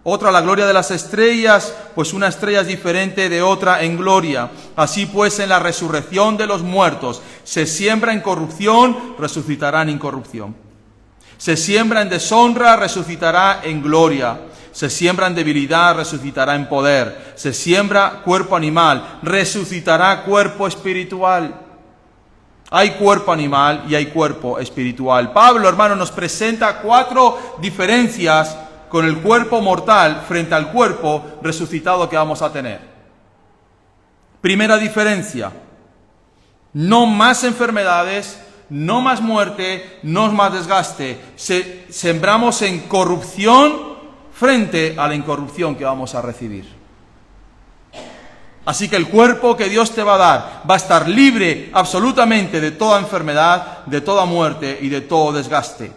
otra la gloria de las estrellas, pues una estrella es diferente de otra en gloria. Así pues, en la resurrección de los muertos, se siembra en corrupción, resucitará en incorrupción. Se siembra en deshonra, resucitará en gloria. Se siembra en debilidad, resucitará en poder. Se siembra cuerpo animal, resucitará cuerpo espiritual. Hay cuerpo animal y hay cuerpo espiritual. Pablo, hermano, nos presenta 4 diferencias con el cuerpo mortal frente al cuerpo resucitado que vamos a tener. Primera diferencia: no más enfermedades, no más muerte, no más desgaste. Sembramos en corrupción frente a la incorrupción que vamos a recibir. Así que el cuerpo que Dios te va a dar va a estar libre absolutamente de toda enfermedad, de toda muerte y de todo desgaste.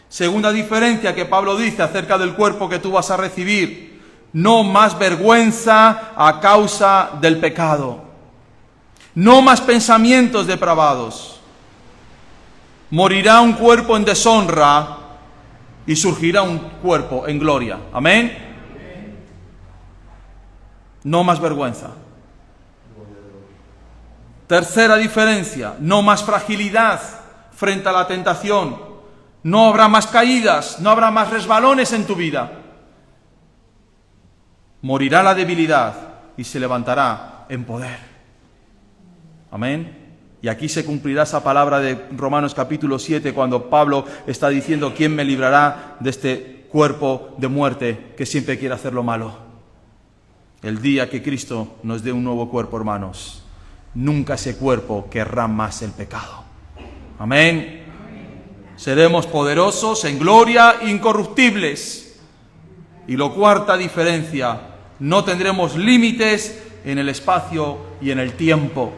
Segunda diferencia que Pablo dice acerca del cuerpo que tú vas a recibir: no más vergüenza a causa del pecado. No más pensamientos depravados. Morirá un cuerpo en deshonra y surgirá un cuerpo en gloria. Amén. No más vergüenza. Tercera diferencia: no más fragilidad frente a la tentación. No habrá más caídas, no habrá más resbalones en tu vida. Morirá la debilidad y se levantará en poder. Amén. Y aquí se cumplirá esa palabra de Romanos capítulo 7, cuando Pablo está diciendo: ¿quién me librará de este cuerpo de muerte que siempre quiere hacer lo malo? El día que Cristo nos dé un nuevo cuerpo, hermanos, nunca ese cuerpo querrá más el pecado. Amén. Seremos poderosos en gloria, incorruptibles. Y la cuarta diferencia: no tendremos límites en el espacio y en el tiempo,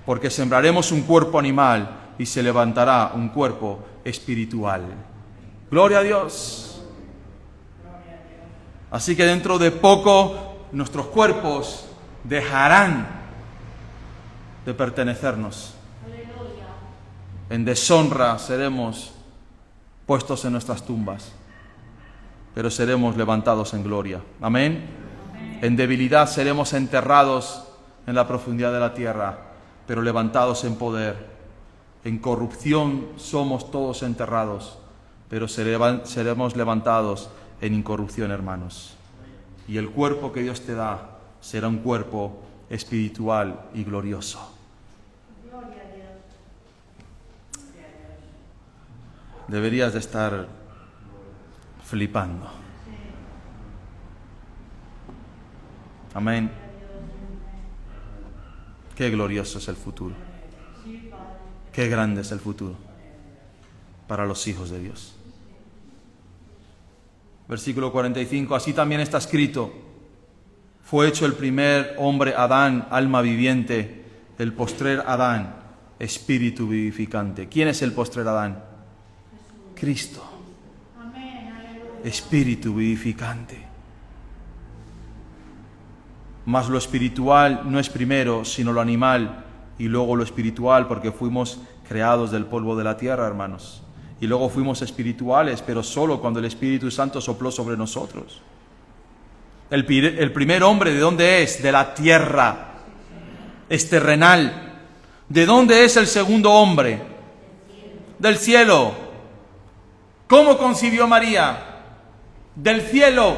porque sembraremos un cuerpo animal y se levantará un cuerpo espiritual. Gloria a Dios. Así que dentro de poco nuestros cuerpos dejarán de pertenecernos. En deshonra seremos puestos en nuestras tumbas, pero seremos levantados en gloria. Amén. En debilidad seremos enterrados en la profundidad de la tierra, pero levantados en poder. En corrupción somos todos enterrados, pero seremos levantados en incorrupción, hermanos. Y el cuerpo que Dios te da será un cuerpo espiritual y glorioso. Deberías de estar flipando. Amén. Qué glorioso es el futuro. Qué grande es el futuro para los hijos de Dios. Versículo 45. Así también está escrito: fue hecho el primer hombre Adán, alma viviente; el postrer Adán, espíritu vivificante. ¿Quién es el postrer Adán? Cristo. Espíritu vivificante. Mas lo espiritual no es primero, sino lo animal, y luego lo espiritual, porque fuimos creados del polvo de la tierra, hermanos. Y luego fuimos espirituales, pero solo cuando el Espíritu Santo sopló sobre nosotros. El primer hombre, ¿de dónde es? De la tierra. Es terrenal. ¿De dónde es el segundo hombre? Del cielo. ¿Cómo concibió María? Del cielo.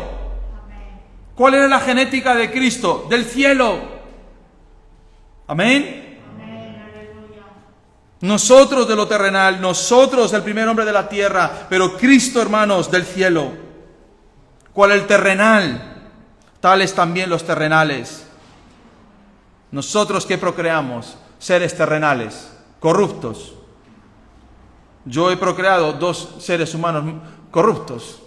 ¿Cuál era la genética de Cristo? Del cielo. Amén. Nosotros de lo terrenal, nosotros el primer hombre de la tierra, pero Cristo, hermanos, del cielo. ¿Cuál el terrenal? Tales también los terrenales. Nosotros que procreamos, seres terrenales, corruptos. Yo he procreado 2 seres humanos corruptos.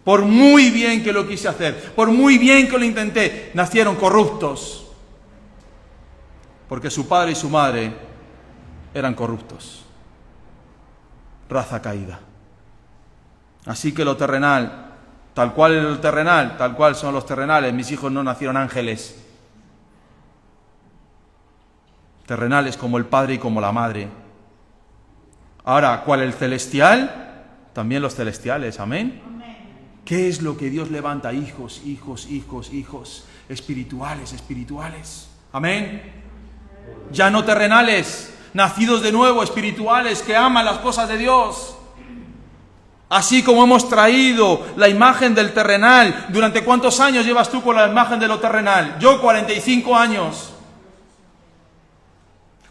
Por muy bien que lo quise hacer, por muy bien que lo intenté, nacieron corruptos. Porque su padre y su madre eran corruptos. Raza caída. Así que lo terrenal, tal cual es lo terrenal, tal cual son los terrenales. Mis hijos no nacieron ángeles. Terrenales como el padre y como la madre. Ahora, ¿cuál el celestial? También los celestiales, amén. ¿Qué es lo que Dios levanta? Hijos, hijos, hijos, hijos, espirituales, espirituales. Amén. Ya no terrenales, nacidos de nuevo, espirituales, que aman las cosas de Dios. Así como hemos traído la imagen del terrenal. ¿Durante cuántos años llevas tú con la imagen de lo terrenal? Yo 45 años.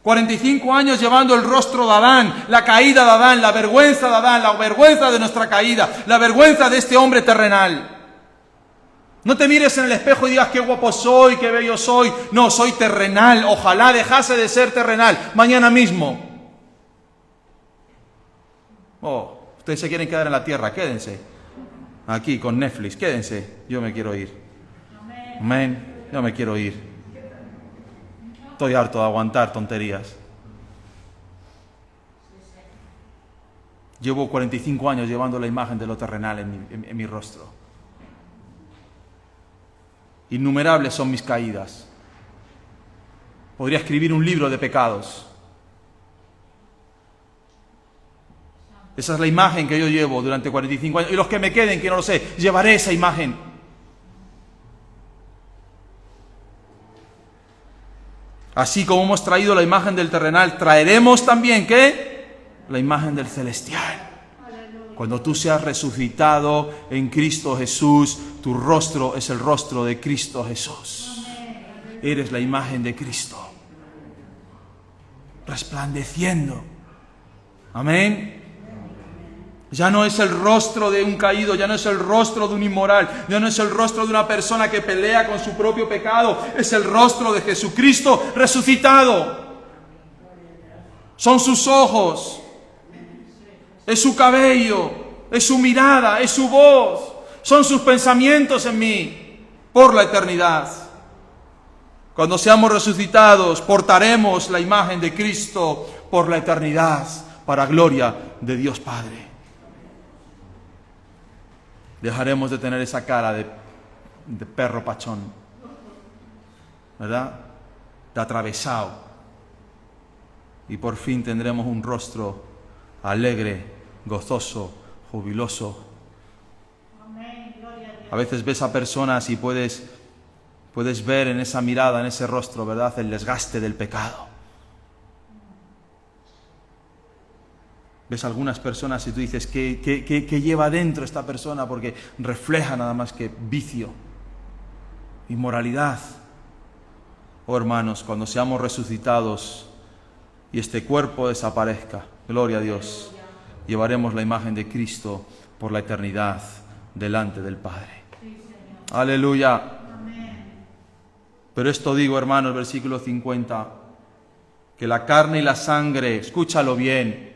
45 años llevando el rostro de Adán, la caída de Adán, la vergüenza de Adán, la vergüenza de nuestra caída, la vergüenza de este hombre terrenal. No te mires en el espejo y digas qué guapo soy, qué bello soy. No, soy terrenal. Ojalá dejase de ser terrenal mañana mismo. Oh, ustedes se quieren quedar en la tierra, quédense. Aquí con Netflix, quédense. Yo me quiero ir. Amén. Yo me quiero ir. Estoy harto de aguantar tonterías. Llevo 45 años llevando la imagen de lo terrenal en mi rostro. Innumerables son mis caídas. Podría escribir un libro de pecados. Esa es la imagen que yo llevo durante 45 años. Y los que me queden, que no lo sé, llevaré esa imagen. Así como hemos traído la imagen del terrenal, traeremos también, ¿qué? La imagen del celestial. Cuando tú seas resucitado en Cristo Jesús, tu rostro es el rostro de Cristo Jesús. Eres la imagen de Cristo, resplandeciendo. Amén. Ya no es el rostro de un caído, ya no es el rostro de un inmoral, ya no es el rostro de una persona que pelea con su propio pecado, es el rostro de Jesucristo resucitado. Son sus ojos, es su cabello, es su mirada, es su voz, son sus pensamientos en mí por la eternidad. Cuando seamos resucitados, portaremos la imagen de Cristo por la eternidad, para gloria de Dios Padre. Dejaremos de tener esa cara de perro pachón, ¿verdad? De atravesado. Y por fin tendremos un rostro alegre, gozoso, jubiloso. A veces ves a personas y puedes ver en esa mirada, en ese rostro, ¿verdad?, el desgaste del pecado. Ves algunas personas y tú dices, ¿qué lleva dentro esta persona? Porque refleja nada más que vicio, inmoralidad. Oh hermanos, cuando seamos resucitados y este cuerpo desaparezca, gloria a Dios, llevaremos la imagen de Cristo por la eternidad delante del Padre. Aleluya. Pero esto digo, hermanos, versículo 50, que la carne y la sangre, escúchalo bien,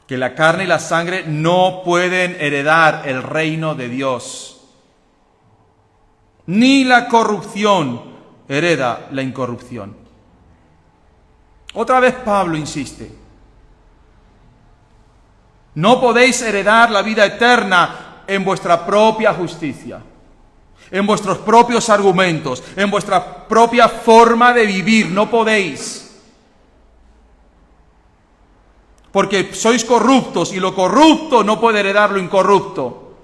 que la carne y la sangre no pueden heredar el reino de Dios. Ni la corrupción hereda la incorrupción. Otra vez Pablo insiste. No podéis heredar la vida eterna en vuestra propia justicia, en vuestros propios argumentos, en vuestra propia forma de vivir. No podéis. Porque sois corruptos y lo corrupto no puede heredar lo incorrupto.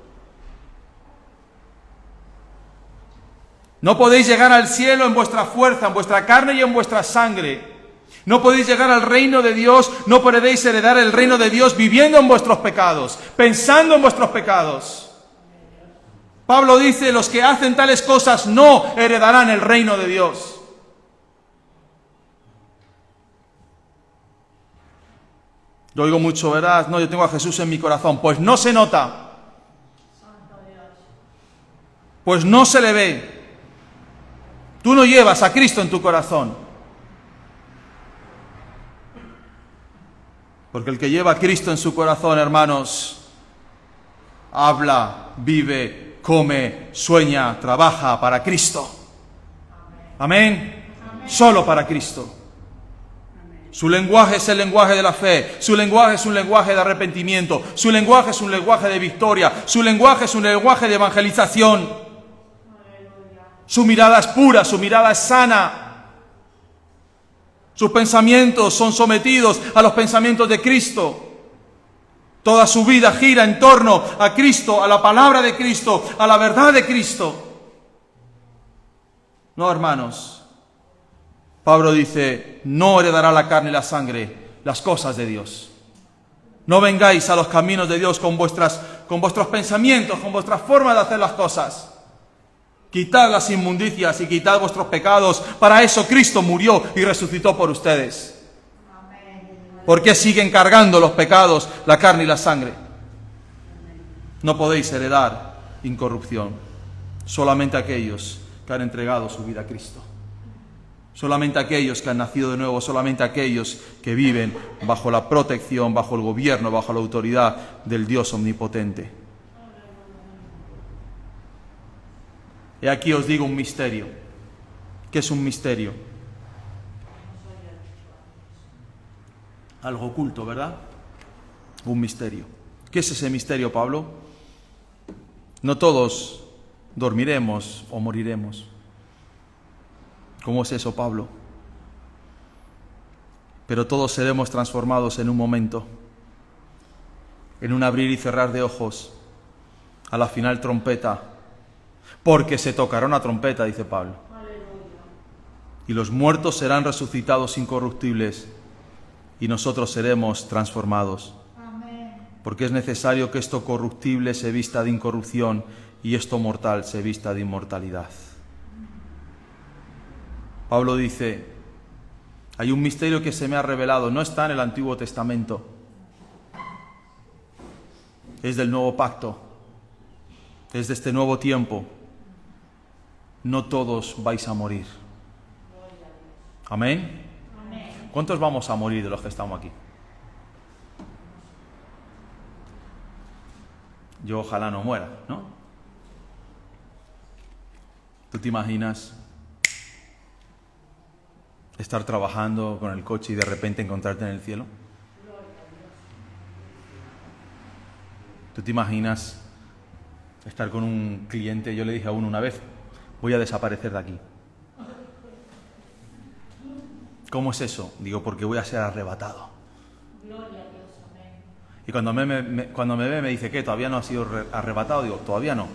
No podéis llegar al cielo en vuestra fuerza, en vuestra carne y en vuestra sangre. No podéis llegar al reino de Dios, no podéis heredar el reino de Dios viviendo en vuestros pecados, pensando en vuestros pecados. Pablo dice, los que hacen tales cosas no heredarán el reino de Dios. Yo oigo mucho, ¿verdad? No, yo tengo a Jesús en mi corazón. Pues no se nota. Pues no se le ve. Tú no llevas a Cristo en tu corazón. Porque el que lleva a Cristo en su corazón, hermanos, habla, vive, come, sueña, trabaja para Cristo. Amén. Solo para Cristo. Su lenguaje es el lenguaje de la fe, su lenguaje es un lenguaje de arrepentimiento, su lenguaje es un lenguaje de victoria, su lenguaje es un lenguaje de evangelización. Su mirada es pura, su mirada es sana. Sus pensamientos son sometidos a los pensamientos de Cristo. Toda su vida gira en torno a Cristo, a la palabra de Cristo, a la verdad de Cristo. No, hermanos. Pablo dice, no heredará la carne y la sangre las cosas de Dios. No vengáis a los caminos de Dios con vuestros pensamientos, con vuestra forma de hacer las cosas. Quitad las inmundicias y quitad vuestros pecados. Para eso Cristo murió y resucitó por ustedes. ¿Por qué siguen cargando los pecados, la carne y la sangre? No podéis heredar incorrupción. Solamente aquellos que han entregado su vida a Cristo. Solamente aquellos que han nacido de nuevo, solamente aquellos que viven bajo la protección, bajo el gobierno, bajo la autoridad del Dios omnipotente. Y aquí os digo un misterio. ¿Qué es un misterio? Algo oculto, ¿verdad? Un misterio. ¿Qué es ese misterio, Pablo? No todos dormiremos o moriremos. ¿Cómo es eso, Pablo? Pero todos seremos transformados en un momento, en un abrir y cerrar de ojos, a la final trompeta, porque se tocará una trompeta, dice Pablo. Y los muertos serán resucitados incorruptibles, y nosotros seremos transformados. Porque es necesario que esto corruptible se vista de incorrupción y esto mortal se vista de inmortalidad. Pablo dice, hay un misterio que se me ha revelado, no está en el Antiguo Testamento, es del nuevo pacto, es de este nuevo tiempo. No todos vais a morir. ¿Amén? ¿Cuántos vamos a morir de los que estamos aquí? Yo ojalá no muera, ¿no? ¿Tú te imaginas estar trabajando con el coche y de repente encontrarte en el cielo? ¿Tú te imaginas estar con un cliente? Yo le dije a uno una vez, voy a desaparecer de aquí. ¿Cómo es eso? Digo, porque voy a ser arrebatado. Gloria a Dios, amén. Y cuando me ve me dice, ¿qué? ¿Todavía no has sido arrebatado? Digo, todavía no.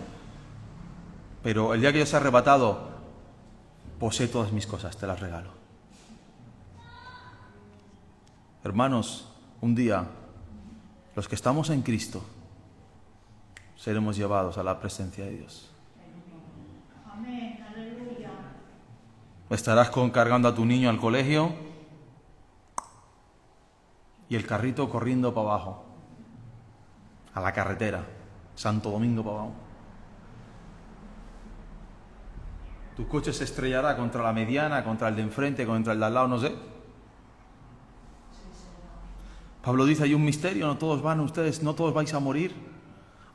Pero el día que yo sea arrebatado, posee todas mis cosas, te las regalo. Hermanos, un día, los que estamos en Cristo, seremos llevados a la presencia de Dios. Amén, aleluya. Estarás cargando a tu niño al colegio y el carrito corriendo para abajo, a la carretera, Santo Domingo para abajo. Tu coche se estrellará contra la mediana, contra el de enfrente, contra el de al lado, no sé. Pablo dice, hay un misterio, no todos vais a morir.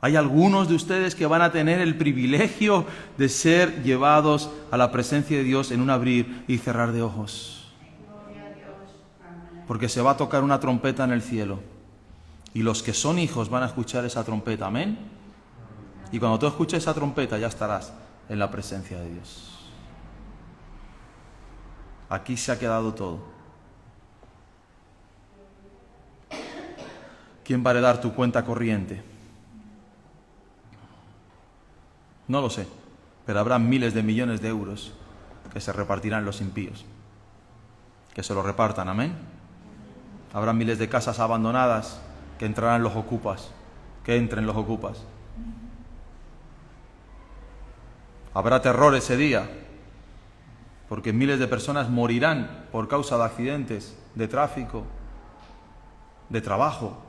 Hay algunos de ustedes que van a tener el privilegio de ser llevados a la presencia de Dios en un abrir y cerrar de ojos. Porque se va a tocar una trompeta en el cielo. Y los que son hijos van a escuchar esa trompeta, amén. Y cuando tú escuches esa trompeta ya estarás en la presencia de Dios. Aquí se ha quedado todo. ¿Quién va a heredar tu cuenta corriente? No lo sé, pero habrá miles de millones de euros que se repartirán los impíos. Que se lo repartan, amén. Habrá miles de casas abandonadas que entrarán los ocupas, que entren los ocupas. Habrá terror ese día, porque miles de personas morirán por causa de accidentes, de tráfico, de trabajo.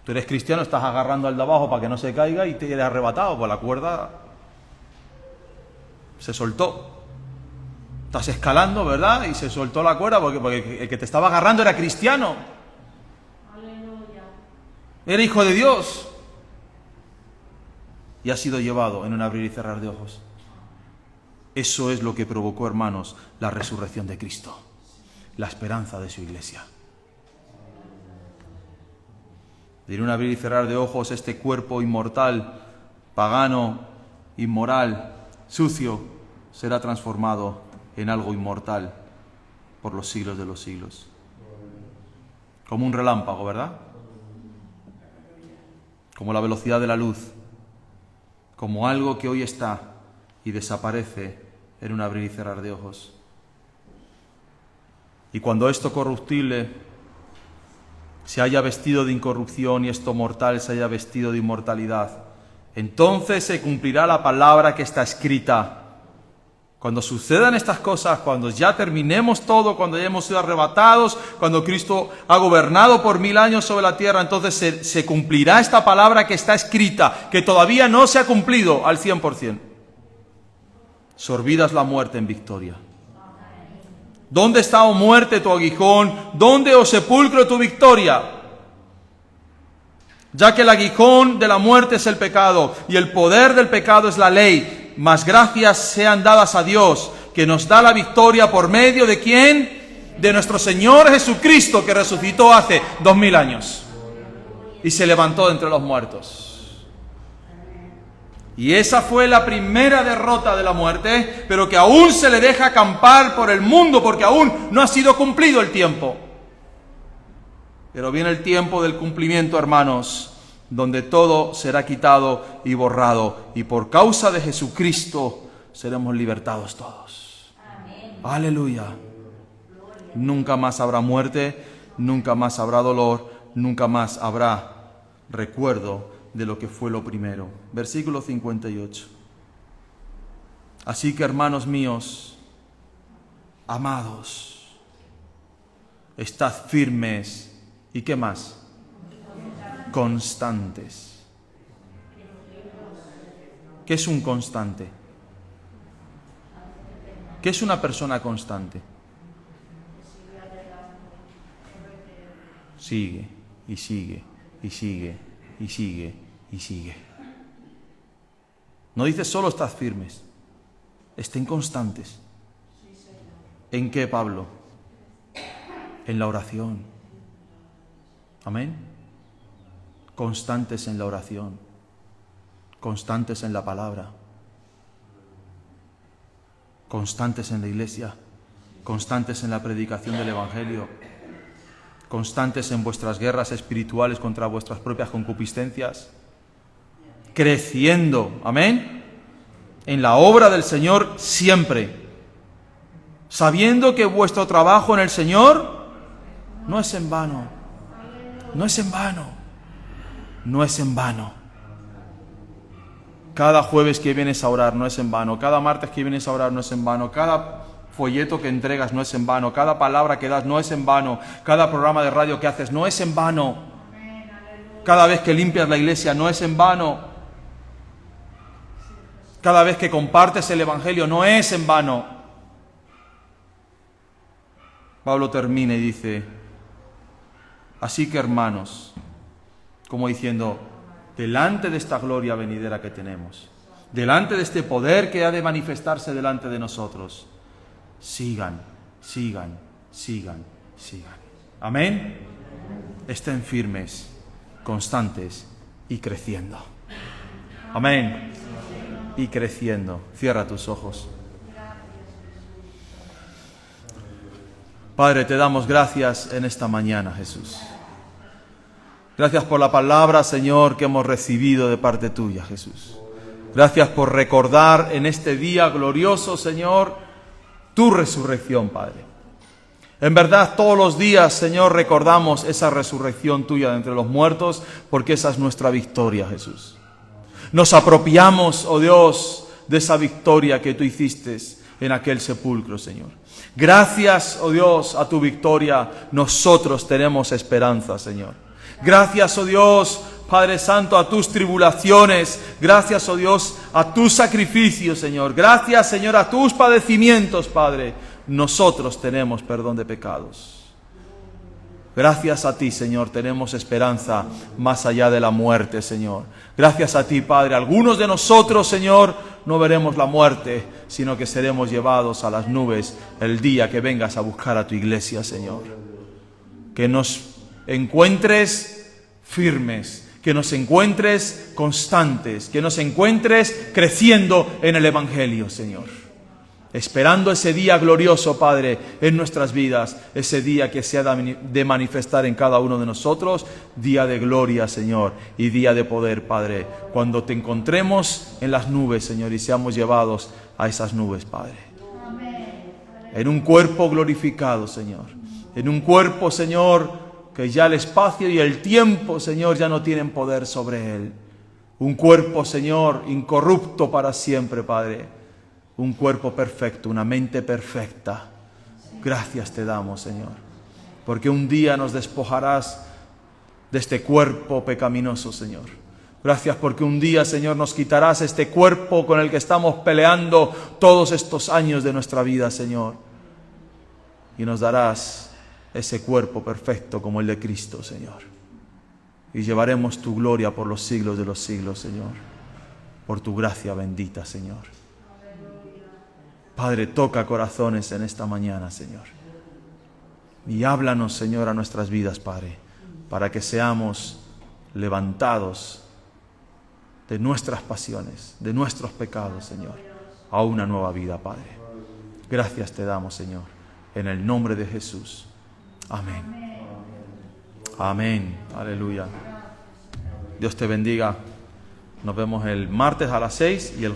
Tú eres cristiano, estás agarrando al de abajo para que no se caiga y te eres arrebatado, pues la cuerda se soltó. Estás escalando, ¿verdad? Y se soltó la cuerda porque el que te estaba agarrando era cristiano. Aleluya. Era hijo de Dios. Y ha sido llevado en un abrir y cerrar de ojos. Eso es lo que provocó, hermanos, la resurrección de Cristo. La esperanza de su iglesia. Y en un abrir y cerrar de ojos, este cuerpo inmortal, pagano, inmoral, sucio, será transformado en algo inmortal por los siglos de los siglos. Como un relámpago, ¿verdad? Como la velocidad de la luz. Como algo que hoy está y desaparece en un abrir y cerrar de ojos. Y cuando esto corruptible se haya vestido de incorrupción y esto mortal se haya vestido de inmortalidad, entonces se cumplirá la palabra que está escrita. Cuando sucedan estas cosas, cuando ya terminemos todo, cuando ya hemos sido arrebatados, cuando Cristo ha gobernado por 1000 años sobre la tierra, entonces se cumplirá esta palabra que está escrita, que todavía no se ha cumplido al 100%. Sorbidas la muerte en victoria. ¿Dónde está, oh muerte, tu aguijón? ¿Dónde, oh sepulcro, tu victoria? Ya que el aguijón de la muerte es el pecado y el poder del pecado es la ley, mas gracias sean dadas a Dios, que nos da la victoria por medio de ¿quién? De nuestro Señor Jesucristo, que resucitó hace 2000 años y se levantó de entre los muertos. Y esa fue la primera derrota de la muerte, pero que aún se le deja acampar por el mundo, porque aún no ha sido cumplido el tiempo. Pero viene el tiempo del cumplimiento, hermanos, donde todo será quitado y borrado, y por causa de Jesucristo seremos libertados todos. Amén. Aleluya. Nunca más habrá muerte, nunca más habrá dolor, nunca más habrá recuerdo de lo que fue lo primero. Versículo 58. Así que, hermanos míos, amados, estad firmes. ¿Y qué más? Constantes. ¿Qué es un constante? ¿Qué es una persona constante? Sigue, y sigue, y sigue, y sigue, y sigue. No dice solo estad firmes, estén constantes. ¿En qué, Pablo? En la oración. Amén. Constantes en la oración, constantes en la palabra, constantes en la iglesia, constantes en la predicación del Evangelio, constantes en vuestras guerras espirituales contra vuestras propias concupiscencias, creciendo, amén, en la obra del Señor siempre, sabiendo que vuestro trabajo en el Señor no es en vano, no es en vano, no es en vano. Cada jueves que vienes a orar no es en vano, cada martes que vienes a orar no es en vano, cada folleto que entregas no es en vano, cada palabra que das no es en vano, cada programa de radio que haces no es en vano, cada vez que limpias la iglesia no es en vano, cada vez que compartes el Evangelio no es en vano. Pablo termina y dice, así que, hermanos, como diciendo, delante de esta gloria venidera que tenemos, delante de este poder que ha de manifestarse delante de nosotros, sigan, sigan, sigan, sigan. Amén. Estén firmes, constantes y creciendo. Amén. Y creciendo. Cierra tus ojos. Padre, te damos gracias en esta mañana, Jesús. Gracias por la palabra, Señor, que hemos recibido de parte tuya, Jesús. Gracias por recordar en este día glorioso, Señor, tu resurrección, Padre. En verdad, todos los días, Señor, recordamos esa resurrección tuya de entre los muertos, porque esa es nuestra victoria, Jesús. Nos apropiamos, oh Dios, de esa victoria que tú hiciste en aquel sepulcro, Señor. Gracias, oh Dios, a tu victoria, nosotros tenemos esperanza, Señor. Gracias, oh Dios, Padre Santo, a tus tribulaciones. Gracias, oh Dios, a tus sacrificios, Señor. Gracias, Señor, a tus padecimientos, Padre. Nosotros tenemos perdón de pecados. Gracias a ti, Señor, tenemos esperanza más allá de la muerte, Señor. Gracias a ti, Padre. Algunos de nosotros, Señor, no veremos la muerte, sino que seremos llevados a las nubes el día que vengas a buscar a tu iglesia, Señor. Que nos encuentres firmes, que nos encuentres constantes, que nos encuentres creciendo en el Evangelio, Señor. Esperando ese día glorioso, Padre, en nuestras vidas, ese día que se ha de manifestar en cada uno de nosotros, día de gloria, Señor, y día de poder, Padre, cuando te encontremos en las nubes, Señor, y seamos llevados a esas nubes, Padre. En un cuerpo glorificado, Señor, en un cuerpo, Señor, que ya el espacio y el tiempo, Señor, ya no tienen poder sobre él. Un cuerpo, Señor, incorrupto para siempre, Padre. Un cuerpo perfecto, una mente perfecta. Gracias te damos, Señor, porque un día nos despojarás de este cuerpo pecaminoso, Señor. Gracias porque un día, Señor, nos quitarás este cuerpo con el que estamos peleando todos estos años de nuestra vida, Señor. Y nos darás ese cuerpo perfecto como el de Cristo, Señor. Y llevaremos tu gloria por los siglos de los siglos, Señor. Por tu gracia bendita, Señor. Padre, toca corazones en esta mañana, Señor. Y háblanos, Señor, a nuestras vidas, Padre, para que seamos levantados de nuestras pasiones, de nuestros pecados, Señor, a una nueva vida, Padre. Gracias te damos, Señor, en el nombre de Jesús. Amén. Amén. Aleluya. Dios te bendiga. Nos vemos el martes a las 6 y el